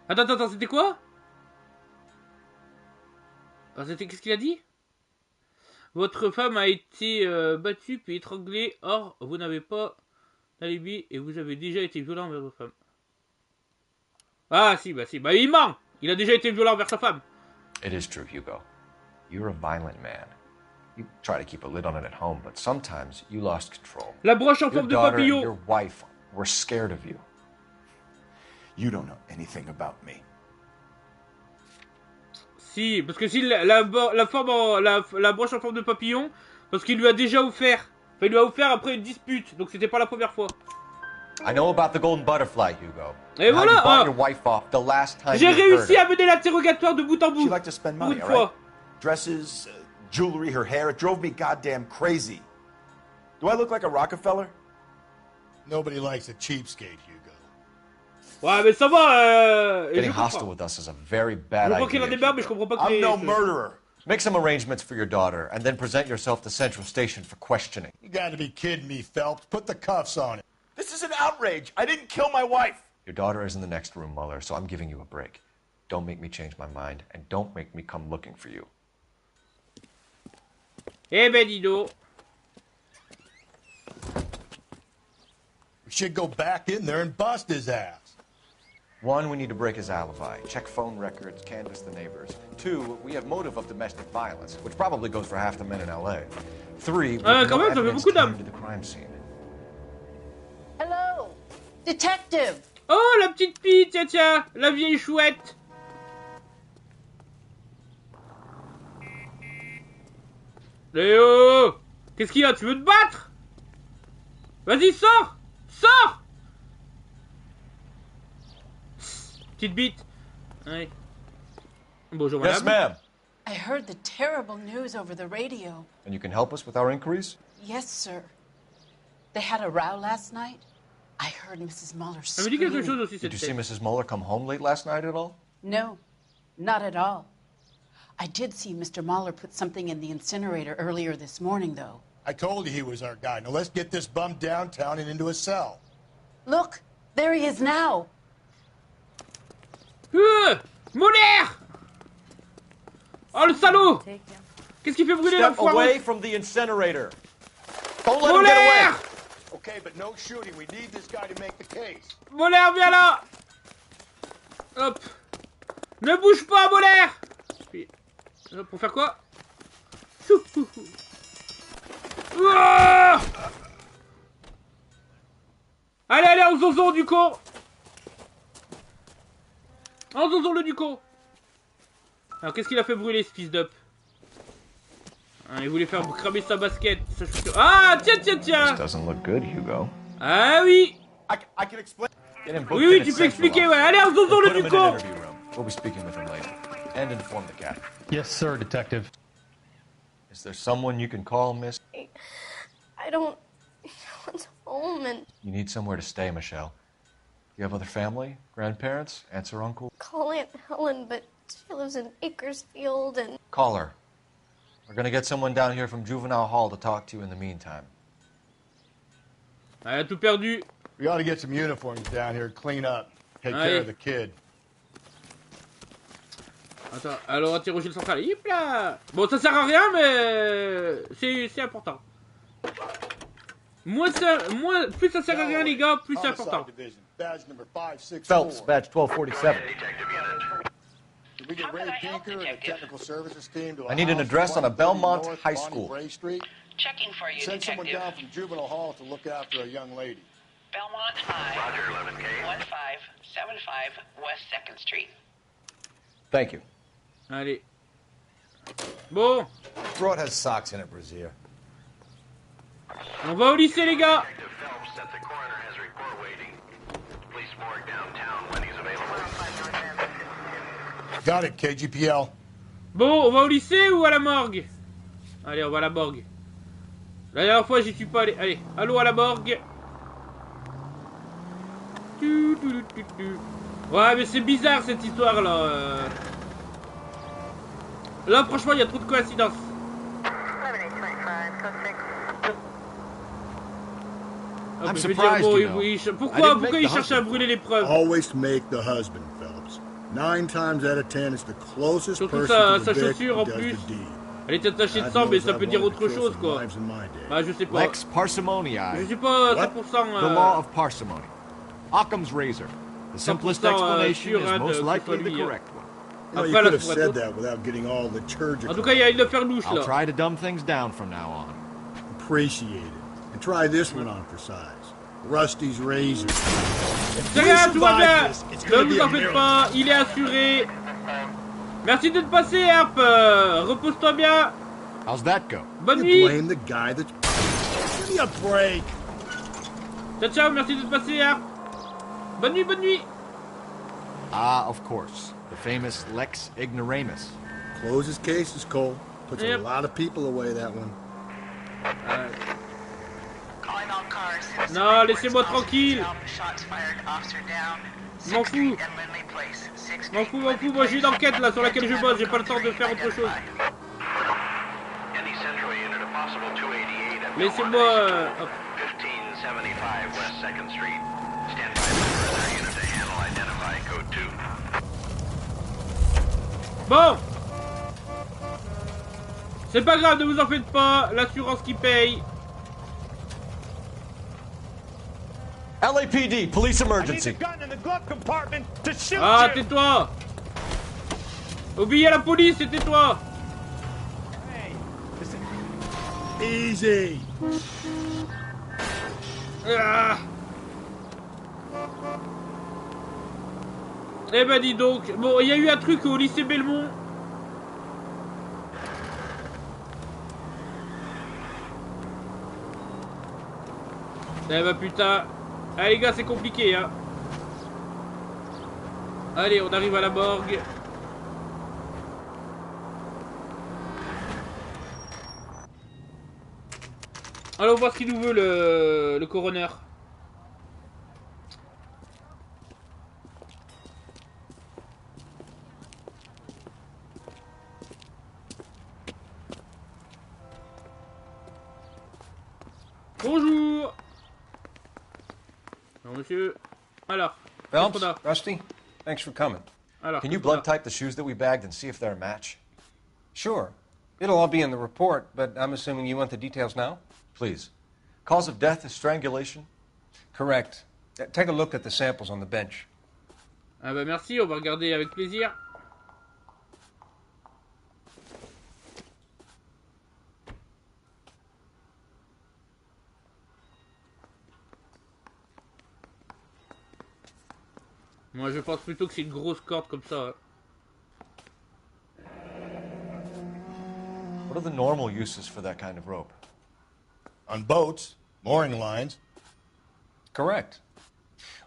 Attends, c'était quoi? Qu'est-ce qu'il a dit? Votre femme a été battue puis étranglée. Or, vous n'avez pas d'alibi et vous avez déjà été violent envers votre femme. Ah, si. Bah, il ment. Il a déjà été violent envers sa femme.
It is true, Hugo. You're a violent man. You try to keep a lid on it at home, but sometimes you lost control.
La broche en forme de papillon.
Your wife were scared of you.
You don't know anything about me.
Si, parce que si la broche en forme de papillon, parce qu'il lui a déjà offert. Enfin, il lui a offert après une dispute, donc c'était pas la première fois.
I know about the golden butterfly, Hugo.
Et
How
voilà.
you bought your wife off the last time
J'ai
you heard
réussi
it.
à mener l'interrogatoire de bout en bout.
She liked to spend money, all right? Dresses, jewelry, her hair. It drove me goddamn crazy. Do I look like a Rockefeller?
Nobody likes a cheapskate, Hugo.
Ouais, mais ça va.
Getting hostile with us is a very bad
Je crois qu'il en
idea.
débarque, mais je comprends pas que
I'm no murderer.
Make some arrangements for your daughter, and then present yourself to Central Station for questioning.
You gotta be kidding me, Phelps. Put the cuffs on it.
This is an outrage. I didn't kill my wife.
Your daughter is in the next room, Mueller, so I'm giving you a break. Don't make me change my mind, and don't make me come looking for you.
Eh ben, dis donc.
We should go back in there and bust his ass.
1, we need to break his alibi. Check phone records, canvass the neighbors. 2, we have motive of domestic violence, which probably goes for half the men in L.A. 3, we have no evidence tying to the crime scene.
Hello, detective.
Oh, la petite fille, tiens, tiens, la vieille chouette. Léo, qu'est-ce qu'il y a? Tu veux te battre? Vas-y, sors! Sors! Petite bite. Ouais. Bonjour, madame.
Yes, ma'am.
I heard the terrible news over the radio.
And you can help us with our inquiries?
Yes, sir. They had a row last night. I heard Mrs. Mueller
Elle me dit quelque chose
scream.
aussi,
Did you
cette
see
tête.
Mrs. Mueller come home late last night at all?
No, not at all. I did see Mr. Mueller put something in the incinerator earlier this morning, though.
I told you he was our guy. Now let's get this bum downtown and into a cell.
Look, there he is now.
Molaire! Oh, le salaud! Qu'est-ce qu'il fait brûler
Step
l'enfoiré?
away from the incinerator. Don't let him get away.
Okay, but no shooting. We need this guy to make the case.
Molaire, viens là! Hop! Ne bouge pas, Molaire! Pour faire quoi? Allez, allez, en zonzon du con! En zonzon le du con! Alors, qu'est-ce qu'il a fait brûler, ce fils d'up? Il voulait faire cramer sa basket, sa chaussure. Ah, tiens, tiens, tiens!
This doesn't look good, Hugo.
Ah oui!
I can explain.
Oui, oui, tu peux expliquer, ouais. Allez, en zonzon le du con!
We'll be speaking with him later. And inform the captain.
Yes, sir, detective.
Is there someone you can call, miss?
I don't... No one's home and...
You need somewhere to stay, Michelle. You have other family? Grandparents? Aunts or uncle?
Call Aunt Helen, but she lives in Bakersfield and...
Call her. We're gonna get someone down here from Juvenile Hall to talk to you in the meantime.
Elle a tout perdu.
We ought to get some uniforms down here, clean up, take care of the kid.
Attends, alors interroger le central. Hip là. Bon, ça sert à rien, mais c'est important. Plus ça sert à rien, les gars, plus c'est important.
Phelps, badge 1247.
Did we get Ray Pinker and the technical services team to
I need an address on a Belmont
North
High
Bonnie
School.
Bray Street?
Checking for you,
Send
detective.
someone down from Juvenile Hall to look after a young lady.
Belmont High. Roger, 11K. 1575 West 2nd Street.
Thank you.
Allez. Bon.
Broad has socks in it, Brazier.
On va au lycée, les gars.
Got it, KGPL.
Bon, on va au lycée ou à la morgue? Allez, on va à la morgue. La dernière fois, j'y suis pas allé. Allez, allô à la morgue. Ouais, mais c'est bizarre cette histoire là. Là, franchement, il y a trop de coïncidences. Ah,
I'm
je veux dire,
surprised,
bon,
you know.
pourquoi il cherche à brûler les preuves?
Always make the husband, Phelps. 9 times out of 10, it's the closest
Surtout
person to
sa
the victim
chaussure
who
en
does
plus.
the deed.
Elle était attachée de sang, mais ça peut dire autre chose quoi. Bah, je sais pas.
Lex parsimoniae.
Je suis pas 100%.
The law of parsimony. Occam's razor. The simplest explanation is most likely the correct one.
You know, you could have said that without getting all liturgical.
En tout cas, il y a une affaire louche là.
I'll try to dumb things down from now on.
Appreciate it. And try this one on for size. Rusty's razor.
C'est rien, tout va bien. Ne vous en faites pas, il est assuré. Merci d'être passé, Herp. Repose-toi bien.
How's that go?
Bonne nuit.
Blame the guy that's... Give me a break.
Ciao, ciao, merci d'être passé, Herp. Bonne nuit, bonne nuit.
Ah, of course. The famous Lex Ignoramus.
Closes cases, Cole. Puts a lot of people away, that one.
Non, laissez-moi tranquille. M'en fous. M'en fous, moi j'ai une enquête là sur laquelle je bosse, j'ai pas le temps de faire autre chose. Laissez-moi...
1575 West 2nd Street. Stand by for further unit to handle identify code 2.
Bon. C'est pas grave, ne vous en faites pas. L'assurance qui paye.
LAPD, police emergency.
Ah, tais-toi. Obéis à la police et tais-toi.
Easy.
Ah. Eh ben dis donc. Bon, il y a eu un truc au lycée Belmont. Eh ben putain. Allez les gars, c'est compliqué hein. Allez, on arrive à la morgue. Allons voir ce qu'il nous veut le coroner. Bonjour. Non, monsieur. Alors.
Phelps, Rusty, thanks for coming.
Alors,
can you blood type the shoes that we bagged and see if they're a match?
Sure. It'll all be in the report, but I'm assuming you want the details now?
Please. Cause of death is strangulation?
Correct. Take a look at the samples on the bench.
Ah bah merci, on va regarder avec plaisir. Moi je pense plutôt que c'est une grosse corde comme ça.
What are the normal uses for that kind of rope?
On boats, mooring lines.
Correct.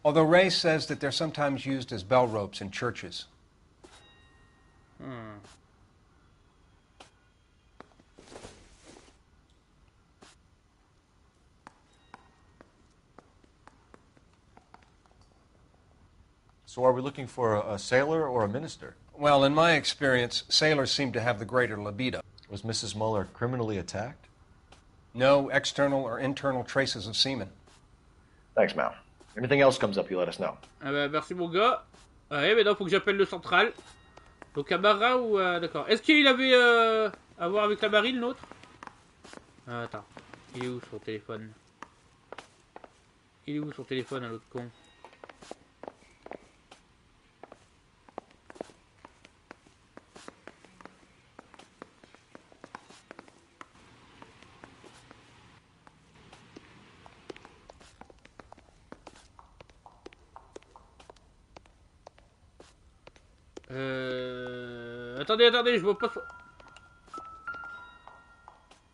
Although Ray says that they're sometimes used as bell ropes in churches.
So are we looking for a sailor or a minister?
Well, in my experience, sailors seem to have the greater libido.
Was Mrs. Muller criminally attacked?
No external or internal traces of semen.
Thanks, Mal. Anything else comes up, you let us know.
Ah bah merci mon gars. Ouais, maintenant faut que j'appelle le central. Donc à Barra ou d'accord. Est-ce qu'il avait à voir avec la marine l'autre? Attends. Il est où son téléphone? Il est où son téléphone à l'autre con? Attendez, je vois pas.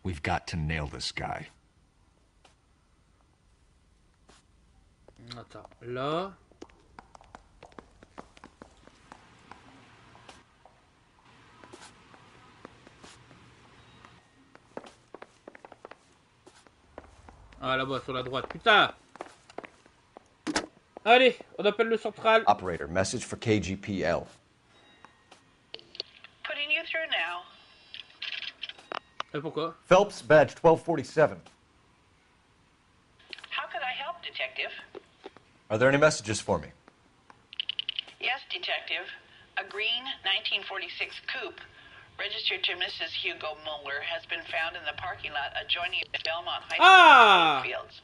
We've got to nail this guy.
Attends, là. Ah là-bas sur la droite, putain. Allez, on appelle le central.
Operator, message for KGPL.
Putting you through now.
Et pourquoi?
Phelps, badge 1247.
How could I help, Detective?
Are there any messages for me?
Yes, Detective. A green 1946 coupe registered to Mrs. Hugo Muller has been found in the parking lot adjoining the Belmont High School fields.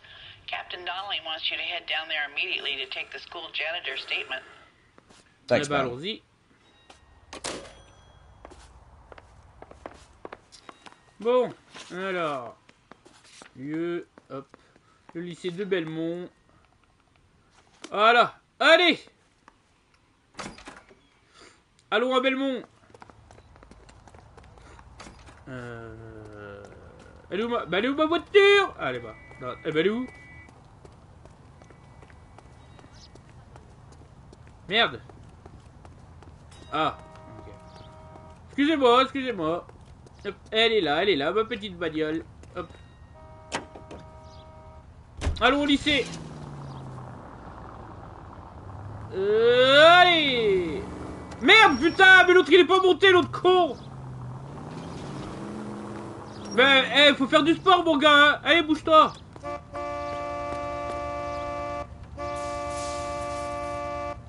Captain Donnelly wants you to head down there immediately to take the school janitor's statement.
Thanks,
bah, allons-y. Bon, alors, lieu, hop, le lycée de Belmont. Voilà, allez. Allons à Belmont. Elle est où ma... Bah, elle est où ma voiture? Allez, bah. Non, elle est où? Merde. Ah, ok. Excusez-moi. Hop, elle est là, ma petite bagnole. Hop. Allons au lycée. Allez. Merde, putain, mais l'autre il est pas monté, l'autre con. Ben, faut faire du sport, mon gars. Allez, bouge-toi.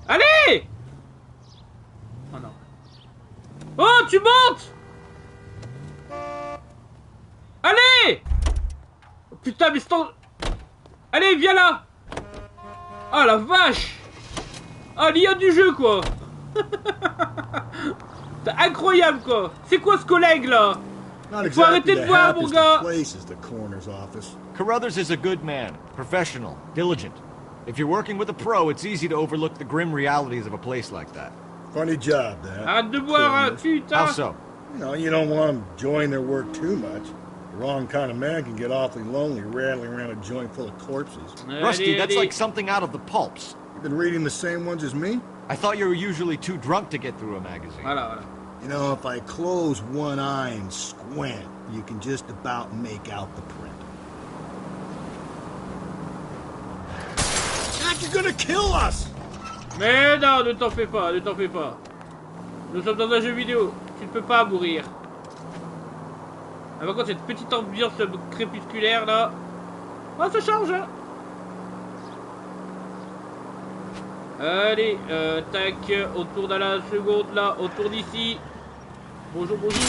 Allez. Oh non. Oh, tu montes. Allez. Oh, putain, mais c'est ton... Allez, viens là. Ah, la vache. Ah, l'IA du jeu, quoi. C'est incroyable, quoi. C'est quoi ce collègue, là? Faut arrêter de voir, mon gars.
Carruthers is a good man, professional, diligent. If you're working with a pro, it's easy to overlook the grim realities of a place like that.
Funny job, that.
Arrête de boire, putain.
How so?
You don't want them enjoying their work too much. The wrong kind of man can get awfully lonely rattling around a joint full of corpses.
Rusty, that's like something out of the pulps.
You've been reading the same ones as me?
I thought you were usually too drunk to get through a magazine.
Voilà.
You know, if I close one eye and squint, you can just about make out the print. God, you're gonna kill us!
Mais non, ne t'en fais pas, ne t'en fais pas. Nous sommes dans un jeu vidéo, tu ne peux pas mourir. Ah, par contre, cette petite ambiance crépusculaire là. Oh, ça change, hein. Allez, tac, on tourne à la seconde là, on tourne ici. Bonjour, bonjour.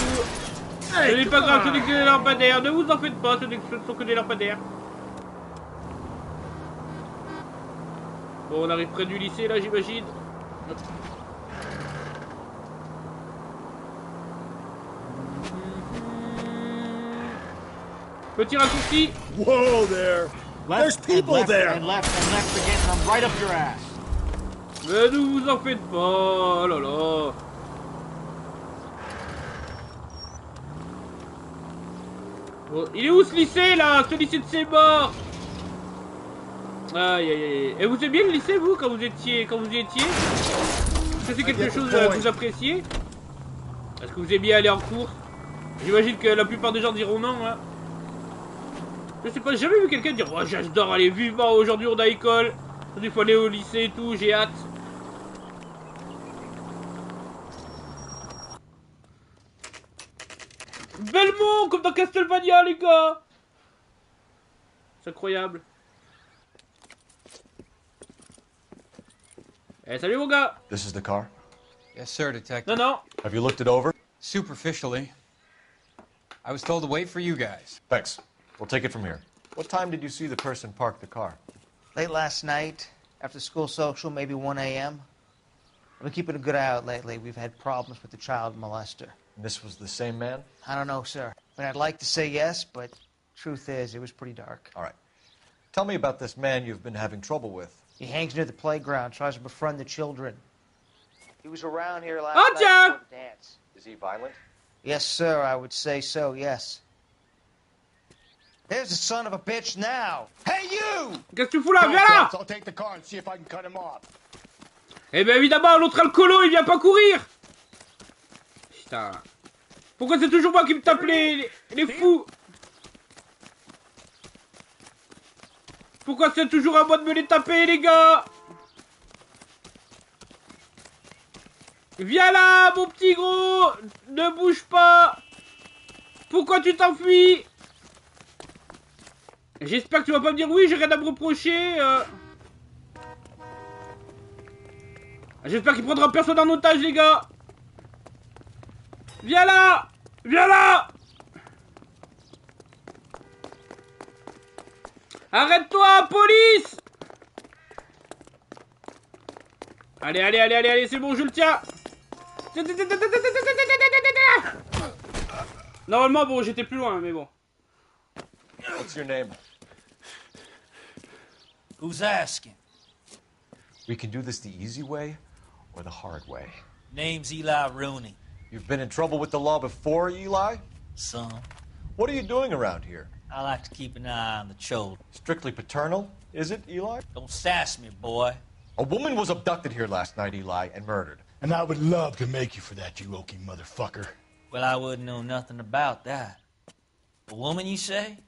Ce n'est pas grave, ce n'est que des lampadaires, ne vous en faites pas, ce ne sont que des lampadaires. Bon, on arrive près du lycée là, j'imagine. Petit raccourci.
Whoa there! There's people there!
And left again, and I'm right up your ass.
Mais ne vous en faites pas, oh là là. Bon, il est où ce lycée là? Ce lycée de ses morts. Aïe aïe aïe. Et vous aimez bien le lycée vous quand vous y étiez? Est-ce que c'est quelque chose que vous appréciez? Est-ce que vous aimez aller en cours? J'imagine que la plupart des gens diront non, hein. Je sais pas, j'ai jamais vu quelqu'un dire oh j'adore aller vivement, aujourd'hui on a école. Il faut aller au lycée et tout, j'ai hâte. Belmont, comme dans Castlevania, les gars. C'est incroyable. Eh, salut mon gars.
This is the car?
Yes, sir, detective.
Non, non.
Have you looked it over?
Superficially. I was told to wait for you guys.
Thanks. We'll take it from here. What time did you see the person park the car?
Late last night, after school social, maybe 1 a.m. I've been keeping a good eye out lately. We've had problems with the child molester.
And this was the same man?
I don't know, sir. I mean, I'd like to say yes, but truth is, it was pretty dark.
All right. Tell me about this man you've been having trouble with.
He hangs near the playground, tries to befriend the children. He was around here last night for the dance.
Is he violent?
Yes, sir, I would say so, yes. There's the son of a bitch now. Hey, you!
Qu'est-ce que tu fous là? Viens là!
I'll take the car and see if I can cut him off.
Eh ben évidemment, l'autre alcoolo, il vient pas courir. Putain. Pourquoi c'est toujours moi qui me tape les fous? Pourquoi c'est toujours à moi de me les taper, les gars? Viens là, mon petit gros. Ne bouge pas. Pourquoi tu t'enfuis? J'espère que tu vas pas me dire oui, j'ai rien à me reprocher. J'espère qu'il prendra personne en otage, les gars. Viens là. Viens là. Arrête-toi, police. Allez, allez, allez, allez, allez, c'est bon, je le tiens. Normalement, bon, j'étais plus loin, mais bon.
What's your name?
Who's asking?
We can do this the easy way or the hard way.
Name's Eli Rooney.
You've been in trouble with the law before, Eli?
Some.
What are you doing around here?
I like to keep an eye on the children.
Strictly paternal, is it, Eli?
Don't sass me, boy.
A woman was abducted here last night, Eli, and murdered.
And I would love to make you for that, you oaky motherfucker.
Well, I wouldn't know nothing about that. A woman, you say?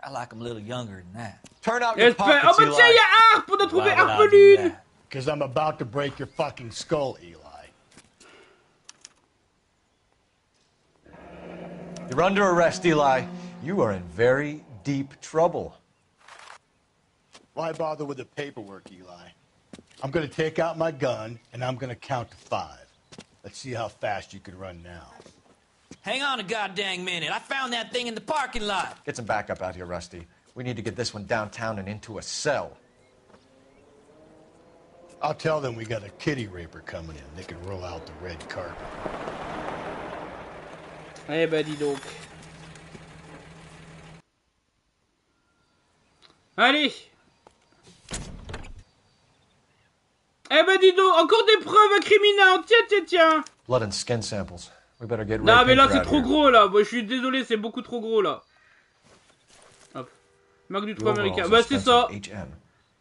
I like them a little younger than that.
Turn out your pockets,
Oh, mais tiens, il y a Harp! On a trouvé Harpelune!
Because I'm about to break your fucking skull, Eli.
You're under arrest, Eli. You are in very deep trouble.
Why bother with the paperwork, Eli? I'm gonna take out my gun, and I'm gonna count to 5. Let's see how fast you can run now.
Hang on a goddamn minute. I found that thing in the parking lot.
Get some backup out here, Rusty. We need to get this one downtown and into a cell.
I'll tell them we got a kitty raper coming in. They can roll out the red carpet.
Eh ben dis donc. Allez. Eh ben dis donc, encore des preuves incriminantes. Tiens.
Blood and skin samples. We better get
Non mais là
Pinker
c'est
out
trop
here.
gros là. Moi je suis désolé, c'est beaucoup trop gros là. Hop. Marque du trou américain. Bah c'est ça.
HM.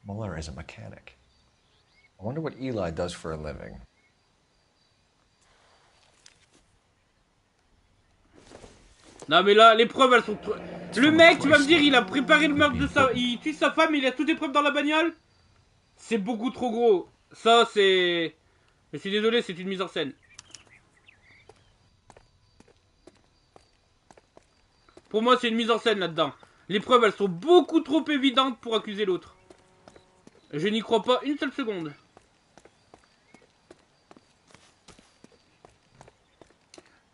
Mueller is a mechanic. I wonder what Eli does for a living.
Non mais là, les preuves elles sont trop... Le mec, tu vas me dire, il a préparé le meurtre de sa... Il tue sa femme, il a toutes les preuves dans la bagnole. C'est beaucoup trop gros. Ça c'est... Je suis désolé, c'est une mise en scène. Pour moi c'est une mise en scène là-dedans. Les preuves elles sont beaucoup trop évidentes pour accuser l'autre. Je n'y crois pas une seule seconde.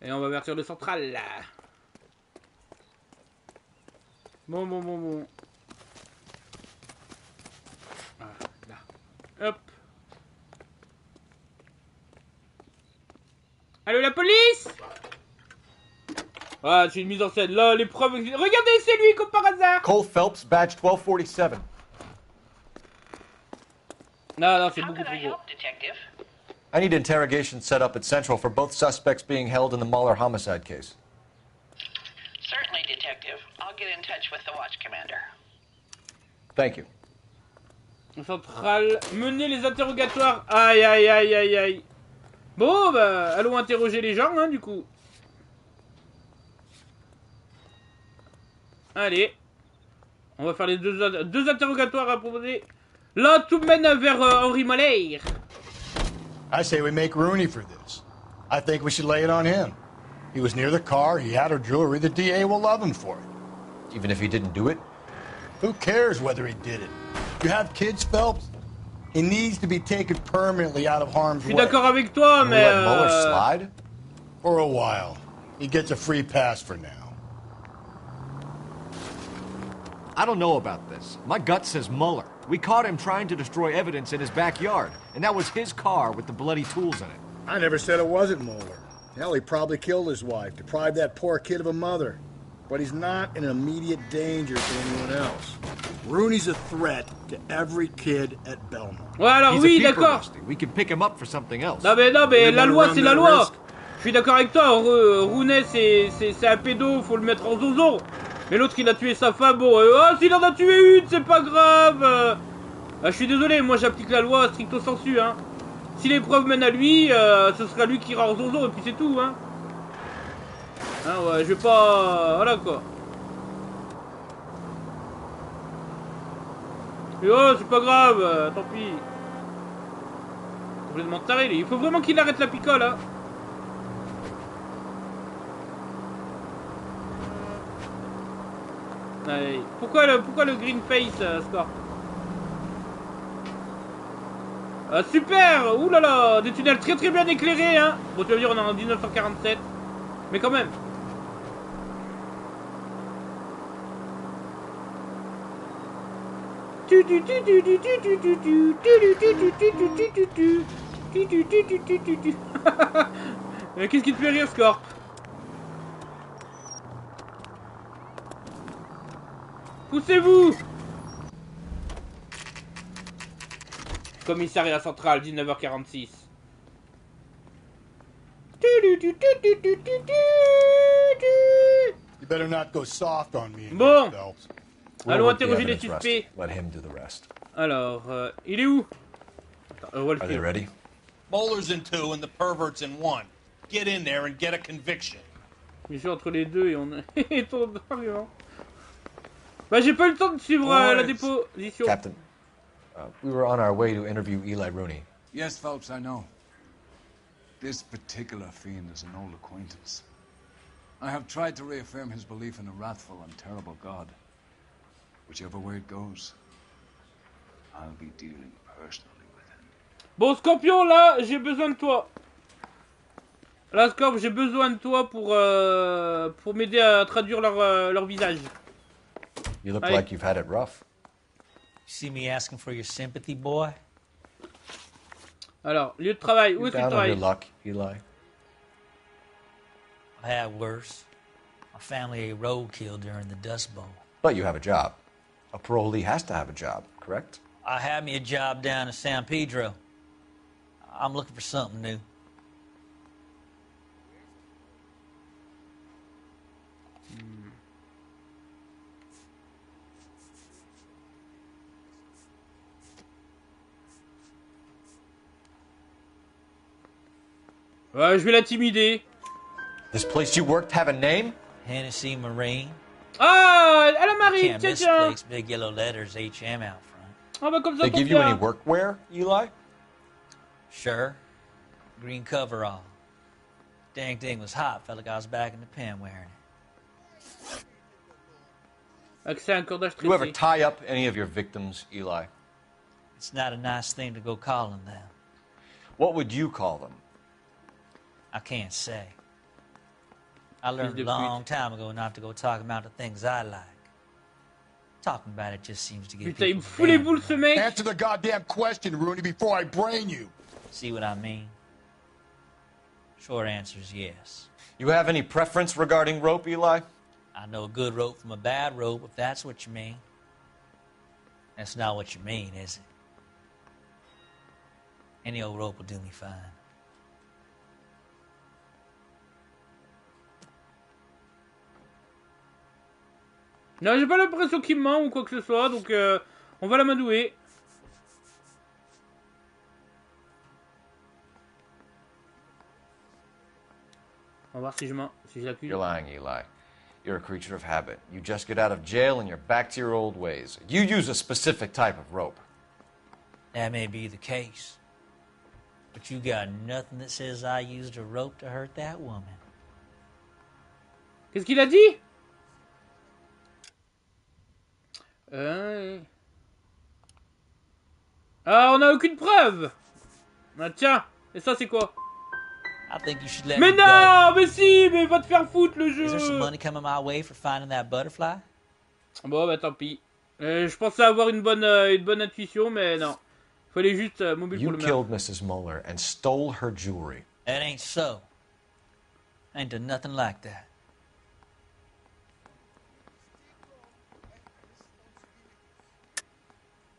Et on va vertir le central là. Bon. Ah, là. Hop. Allô la police? Ah, c'est une mise en scène. Là, les preuves... Regardez, c'est lui comme par hasard.
Cole Phelps, badge 1247.
Non, c'est beaucoup trop gros.
I need interrogation set up at Central for both suspects being held in the Mueller homicide case.
Certainly, Detective. I'll get in touch with the watch commander.
Thank you.
Centrale, menez les interrogatoires. Aïe. Bon, bah, allons interroger les gens, hein, du coup. Allez. On va faire les deux interrogatoires à proposer. Là, tout mène vers Henri Malher.
I say we make Rooney for this. I think we should lay it on him. He was near the car, he had her jewelry, the DA will love him for it.
Even if he didn't do it?
Who cares whether he did it? You have kids, Phelps? He needs to be taken permanently out of harm's way.
Je suis d'accord avec toi, mais...
Let Mueller slide? For a while. He gets a free pass for now.
I don't know about this. My gut says Mueller. We caught him trying to destroy evidence in his backyard, and that was his car with the bloody tools in it.
I never said it wasn't Mueller. Hell, he probably killed his wife, deprived that poor kid of a mother. But he's not an immediate danger to anyone else. Rooney's a threat to every kid at Belmont.
Ouais, alors oui, d'accord.
We can pick him up for something else.
Non mais la loi c'est la loi. Je suis d'accord avec toi. Rooney c'est un pédo, faut le mettre en zozo. Mais l'autre il a tué sa femme, bon, s'il en a tué une, c'est pas grave. Je suis désolé, moi j'applique la loi stricto sensu, hein. Si les preuves mènent à lui, ce sera lui qui ira en zozo et puis c'est tout, hein. Hein, ouais, je vais pas... Voilà quoi. Et c'est pas grave, tant pis. Complètement taré, il faut vraiment qu'il arrête la picole, hein. Allez. Pourquoi le green face, Scorp? Super. Ouh là là, des tunnels très bien éclairés, hein. Bon, tu vas me dire, on est en 1947. Mais quand même. Qu'est-ce qui te fait rire, Scorp? Poussez-vous! Commissariat central, 19h46.
You better not go soft on me.
Bon,
Phelps.
allons interroger les suspects.
Let him do the rest.
Alors, il est où?
Are they ready?
Mueller's in 2 and the pervert's in 1. Get in there and get a conviction.
Je suis entre les deux et on est trop dedans. Bah, j'ai pas eu le temps de suivre la déposition.
Captain, we were on our way to interview Eli Rooney.
Yes, Phelps, I know. This particular fiend is an old acquaintance. I have tried to reaffirm his belief in a wrathful and terrible God. Whichever way it goes, I'll be dealing personally with him.
Bon, Scorpion, là, j'ai besoin de toi. Là, Scorp, j'ai besoin de toi pour m'aider à traduire leur visage.
You look like you've had it rough.
You see me asking for your sympathy, boy?
Alors, lieu de travail. Où est-ce que tu travailles?
Down on your luck, Eli.
I had worse. My family ate roadkill during the Dust Bowl.
But you have a job. A parolee has to have a job, correct?
I had me a job down in San Pedro. I'm looking for something new.
Ouais, je vais l'intimider.
This place you worked have a name?
Hennessy Marine.
Ah, elle a Marine,
Can't
tiens,
miss
tiens.
place, big yellow letters, HM out front.
Ah bah comme ça,
They give you any workwear, Eli?
Sure. Green coverall. Dang thing was hot. Felt like I was back in the pen wearing it.
Accès à un cordage
You ever
tressé.
tie up any of your victims, Eli?
It's not a nice thing to go calling them.
What would you call them?
I can't say. I learned a long time ago not to go talking about the things I like. Talking about it just seems to get
Putain, il me
people
fout les
damn
boules, ce mec.
Answer the goddamn question, Rooney, before I brain you.
See what I mean? Short answer is yes.
You have any preference regarding rope, Eli?
I know a good rope from a bad rope, if that's what you mean. That's not what you mean, is it? Any old rope will do me fine.
Non, j'ai pas l'impression qu'il me ment ou quoi que ce soit, donc on va l'amadouer. On va voir si je mens, si je l'accuse.
You're lying, Eli. You're a creature of habit. You just get out of jail and you're back to your old ways. You use a specific type of rope.
That may be the case. But you got nothing that says I used a rope to hurt that woman.
Qu'est-ce qu'il a dit? Ah, on a aucune preuve. Ah tiens, et ça c'est quoi?
I think you should let
Mais
me go.
non, mais si, mais va te faire foutre le jeu.
Is there some money coming my way for finding that butterfly?
Bon bah tant pis. Je pensais avoir une bonne intuition, mais non. Fallait juste mobile pour
You
le meurtre.
killed Mrs. Muller and stole her jewelry.
That ain't so. I ain't done nothing like that.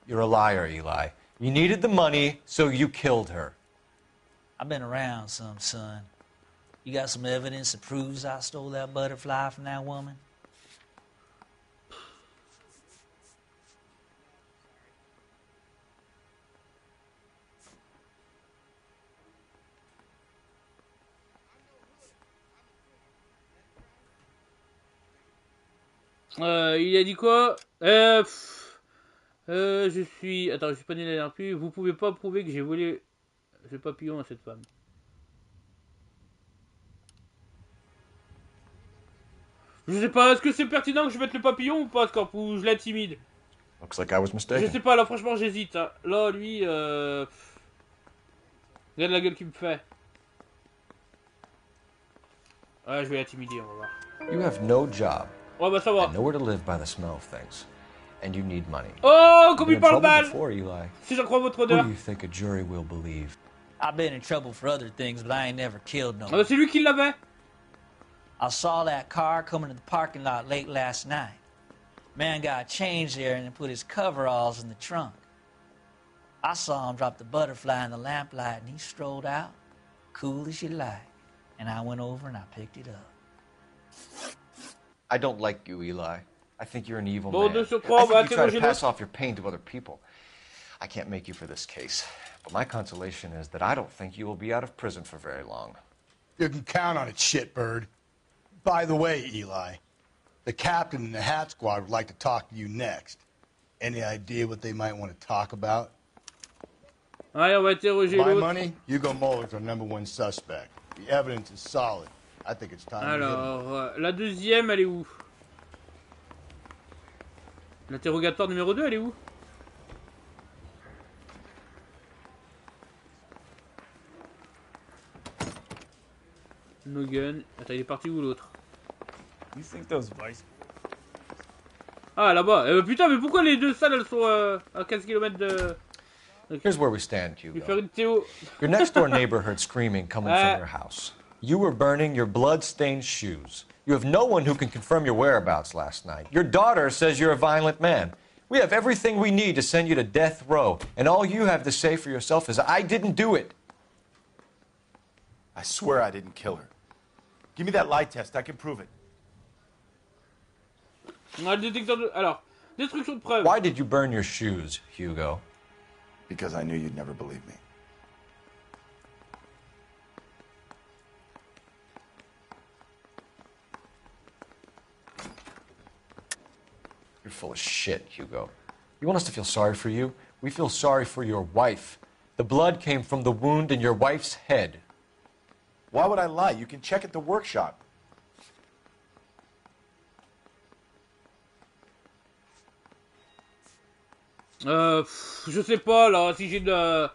You're a liar, Eli. You needed the money, so you killed her.
I've been around some, son. You got some evidence that proves I stole that butterfly from that woman?
Il a dit quoi? Je suis... Attends, je suis pas né l'année plus. Vous pouvez pas prouver que j'ai volé ce papillon à cette femme. Je sais pas, est-ce que c'est pertinent que je mette le papillon ou pas, Scorp, ou je l'intimide?
Looks like I was mistaken.
Je sais pas, là franchement j'hésite. Hein. Là, lui, regarde la gueule qu'il me fait. Ouais, je vais l'intimider, on va voir.
You have no job.
Ouais, bah ça va.
And nowhere to live by the smell of things. And you need money.
Oh, comme
You've
il
been in
parle
trouble
mal.
before, Eli.
Si j'en crois votre
Who
odeur.
do you think a jury will believe?
I've been in trouble for other things, but I ain't never killed no
Ah bah c'est lui qui l'avait.
I saw that car coming to the parking lot late last night. Man got changed there and put his coveralls in the trunk. I saw him drop the butterfly in the lamplight and he strolled out, cool as you like. And I went over and I picked it up.
I don't like you, Eli. I think you're an evil
Bon,
man.
de
I
surcroît,
think you try to
interroger
pass
l'autre.
off your pain to other people. I can't make you for this case. But my consolation is that I don't think you will be out of prison for very long.
You can count on it, shitbird. By the way, Eli, the captain and the hat squad would like to talk to you next. Any idea what they might want to talk about?
Ouais, on va interroger
My
l'autre.
money, Hugo Muller's our #1 suspect. The evidence is solid. I think it's time.
Alors, la deuxième, elle est où? L'interrogatoire numéro 2, elle est où? No gun. Attends, il est parti où l'autre? Ah, là-bas. Putain, mais pourquoi les deux salles, elles sont à 15 km de...
Here's where we stand, Hugo.
Je vais faire une Théo.
Your next door neighbor heard screaming coming from your house. You were burning your blood-stained shoes. You have no one who can confirm your whereabouts last night. Your daughter says you're a violent man. We have everything we need to send you to death row, and all you have to say for yourself is, I didn't do it.
I swear I didn't kill her. Give me that lie test. I can prove it.
Alors, destruction de preuves.
Why did you burn your shoes, Hugo?
Because I knew you'd never believe me.
You're full of shit, Hugo. You want us to feel sorry for you? We feel sorry for your wife. The blood came from the wound in your wife's head.
Why would I lie? You can check at the workshop.
Je sais pas là, si j'ai de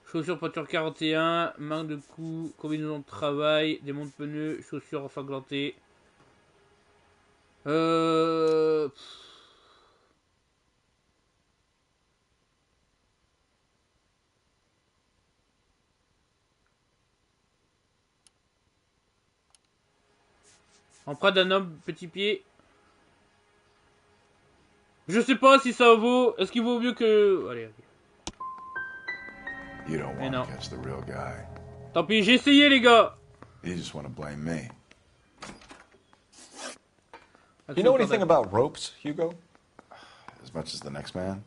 chaussures peinture 41, manque de coups, combinaison de travail, des montres pneus, chaussures ensanglantées. Empreinte d'un homme, petit pied. Je sais pas si ça vaut. Est-ce qu'il vaut mieux que... Allez,
You don't want to catch the real guy.
Tant pis, j'ai essayé les gars.
You just want to blame me.
You know anything about ropes, Hugo?
As much as the next man.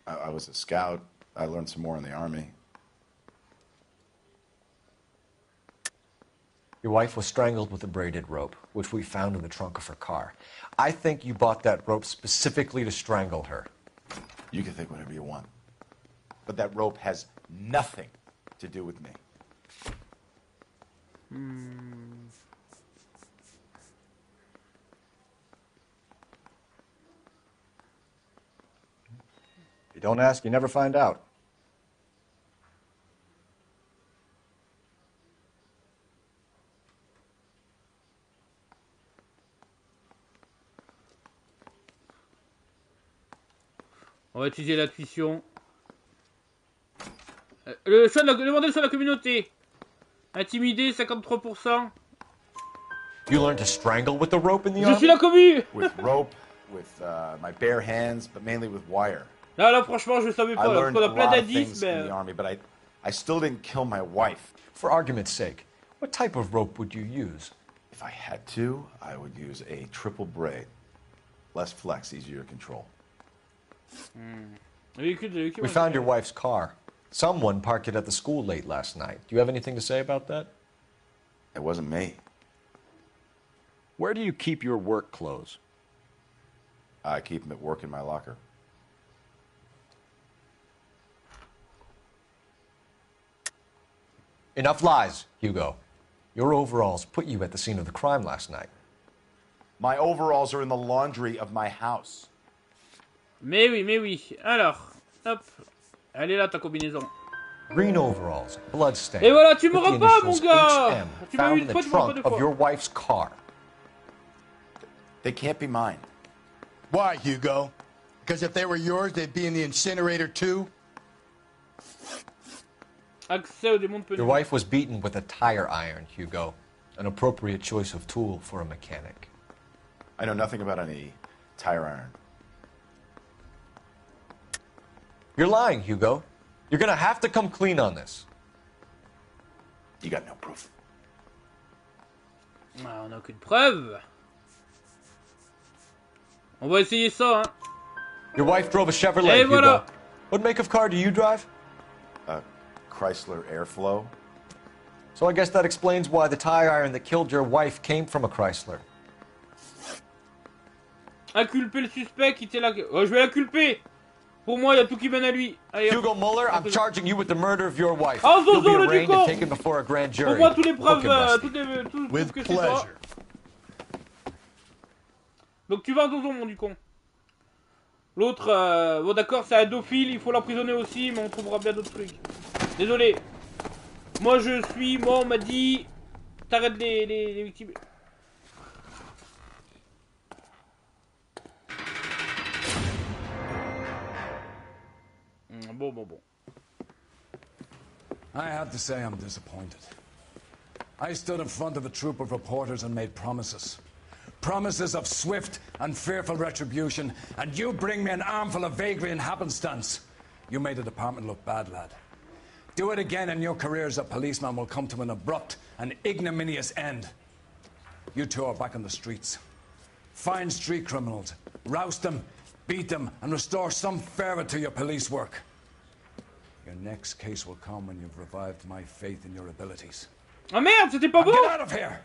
I was a scout. I learned some more in the army.
Your wife was strangled with a braided rope, which we found in the trunk of her car. I think you bought that rope specifically to strangle her.
You can think whatever you want. But that rope has nothing to do with me.
You don't ask, you never find out.
On va utiliser l'intuition. Le choix de demander le choix de la communauté. Intimidé, 53%.
You learned to strangle with the rope in the
Je
army?
suis la commu.
With rope, with my bare hands, but mainly with wire.
Là, franchement, je savais pas.
I
Parce
learned
qu'on
a
a plein
lot of
d'indices,
things in
mais...
the army, but I still didn't kill my wife.
For argument's sake, what type of rope would you use?
If I had to, I would use a triple braid. Less flex, easier to control.
We found your wife's car. Someone parked it at the school late last night. Do you have anything to say about that?
It wasn't me.
Where do you keep your work clothes?
I keep them at work in my locker.
Enough lies, Hugo. Your overalls put you at the scene of the crime last night.
My overalls are in the laundry of my house.
Mais oui, mais oui. Alors, hop. Elle est là, ta combinaison.
Green overalls, bloodstained.
Et voilà, tu
with
m'auras
the
pas, mon
initials
gars.
HM
Tu m'as
found
eu
in
une
the
fois, tu m'auras pas
trunk
deux
of
fois.
your wife's car.
They can't be mine.
Why, Hugo? Because if they were yours, they'd be in the incinerator too?
Accès aux démons de pneus.
Your wife was beaten with a tire iron, Hugo. An appropriate choice of tool for a mechanic.
I know nothing about any tire iron.
You're lying, Hugo. You're gonna have to come clean on this.
You got no proof.
Ah, on n'a aucune preuve. On va essayer ça, hein.
Your wife drove a Chevrolet, Hugo.
Voilà.
What make of car do you drive?
A Chrysler Airflow.
So I guess that explains why the tire iron that killed your wife came from a Chrysler.
Inculper le suspect qui était là. Oh, je vais l'inculper. Pour moi, il y a tout qui mène à lui. Allez,
Hugo Muller, I'm charging you with the murder of your wife.
Oh,
You'll be
Zozo, le
arraigned
ducon.
and taken before a grand jury.
Pour moi, toutes les preuves,
Book him,
toutes les tout
With
que c'est toi.
pleasure.
Donc tu vas, Zozo, mon ducon. L'autre, bon d'accord, c'est un dophile, il faut l'emprisonner aussi, mais on trouvera bien d'autres trucs. Désolé. Moi, on m'a dit, t'arrêtes les victimes. Bon.
I have to say I'm disappointed. I stood in front of a troop of reporters and made promises. Promises of swift and fearful retribution, and you bring me an armful of vagary and happenstance. You made the department look bad, lad. Do it again and your career as a policeman will come to an abrupt and ignominious end. You two are back on the streets. Find street criminals, roust them, beat them, and restore some fervor to your police work. Your next case will come when you've revived my faith in your abilities.
Ah merde, c'était pas beau!
Get out of here!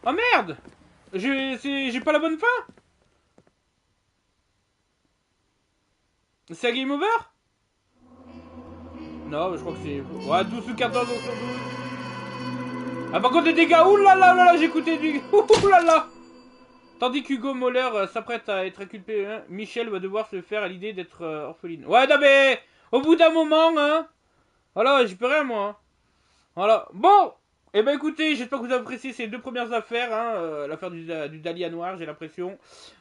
Ah merde! J'ai pas la bonne fin? C'est un game over? Non, je crois que c'est... Ouais, 12 ou 14 sur 12. Ah par contre les dégâts, oulala, j'ai écouté du... Oulala. Tandis qu'Hugo Moller s'apprête à être inculpé, hein, Michel va devoir se faire à l'idée d'être orpheline. Ouais, non mais... Au bout d'un moment, hein... Voilà, j'y peux rien, moi. Hein. Voilà. Bon. Eh ben écoutez, j'espère que vous avez apprécié ces deux premières affaires, hein, l'affaire du Dahlia noir, j'ai l'impression.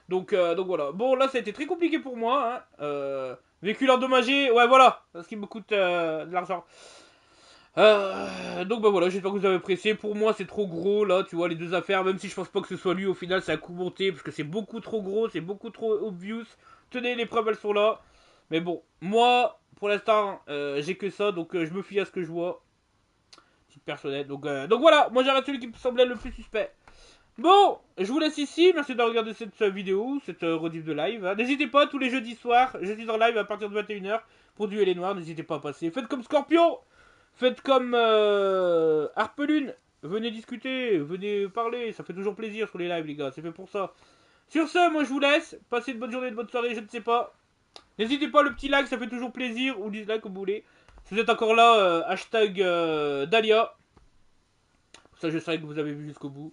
Donc voilà. Bon, là, ça a été très compliqué pour moi, hein. Véhicule endommagé, ouais, voilà. Ce qui me coûte de l'argent. Donc bah voilà, j'espère que vous avez apprécié. Pour moi c'est trop gros là, tu vois, les deux affaires, même si je pense pas que ce soit lui, au final c'est un coup monté, parce que c'est beaucoup trop gros, c'est beaucoup trop obvious. Tenez, les preuves elles sont là. Mais bon, moi pour l'instant j'ai que ça, donc je me fie à ce que je vois. Titre personnel, donc voilà, moi j'arrête celui qui me semblait le plus suspect. Bon, je vous laisse ici, merci d'avoir regardé cette vidéo, cette rediff de live. Hein. N'hésitez pas, tous les jeudis soirs, je suis en live à partir de 21h pour duer les noirs, n'hésitez pas à passer. Faites comme Scorpion. Faites comme Harpelune, venez discuter, venez parler, ça fait toujours plaisir sur les lives les gars, c'est fait pour ça. Sur ce, moi je vous laisse, passez une bonne journée, une bonne soirée, je ne sais pas. N'hésitez pas, le petit like, ça fait toujours plaisir, ou dislike comme vous voulez. Si vous êtes encore là, hashtag Dahlia. Ça je savais que vous avez vu jusqu'au bout.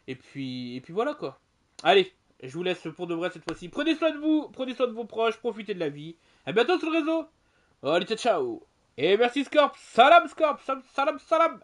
Et puis voilà quoi. Allez, je vous laisse pour de vrai cette fois-ci. Prenez soin de vous, prenez soin de vos proches, profitez de la vie. À bientôt sur le réseau. Allez, ciao. Et merci Scorp, salam Scorp, salam.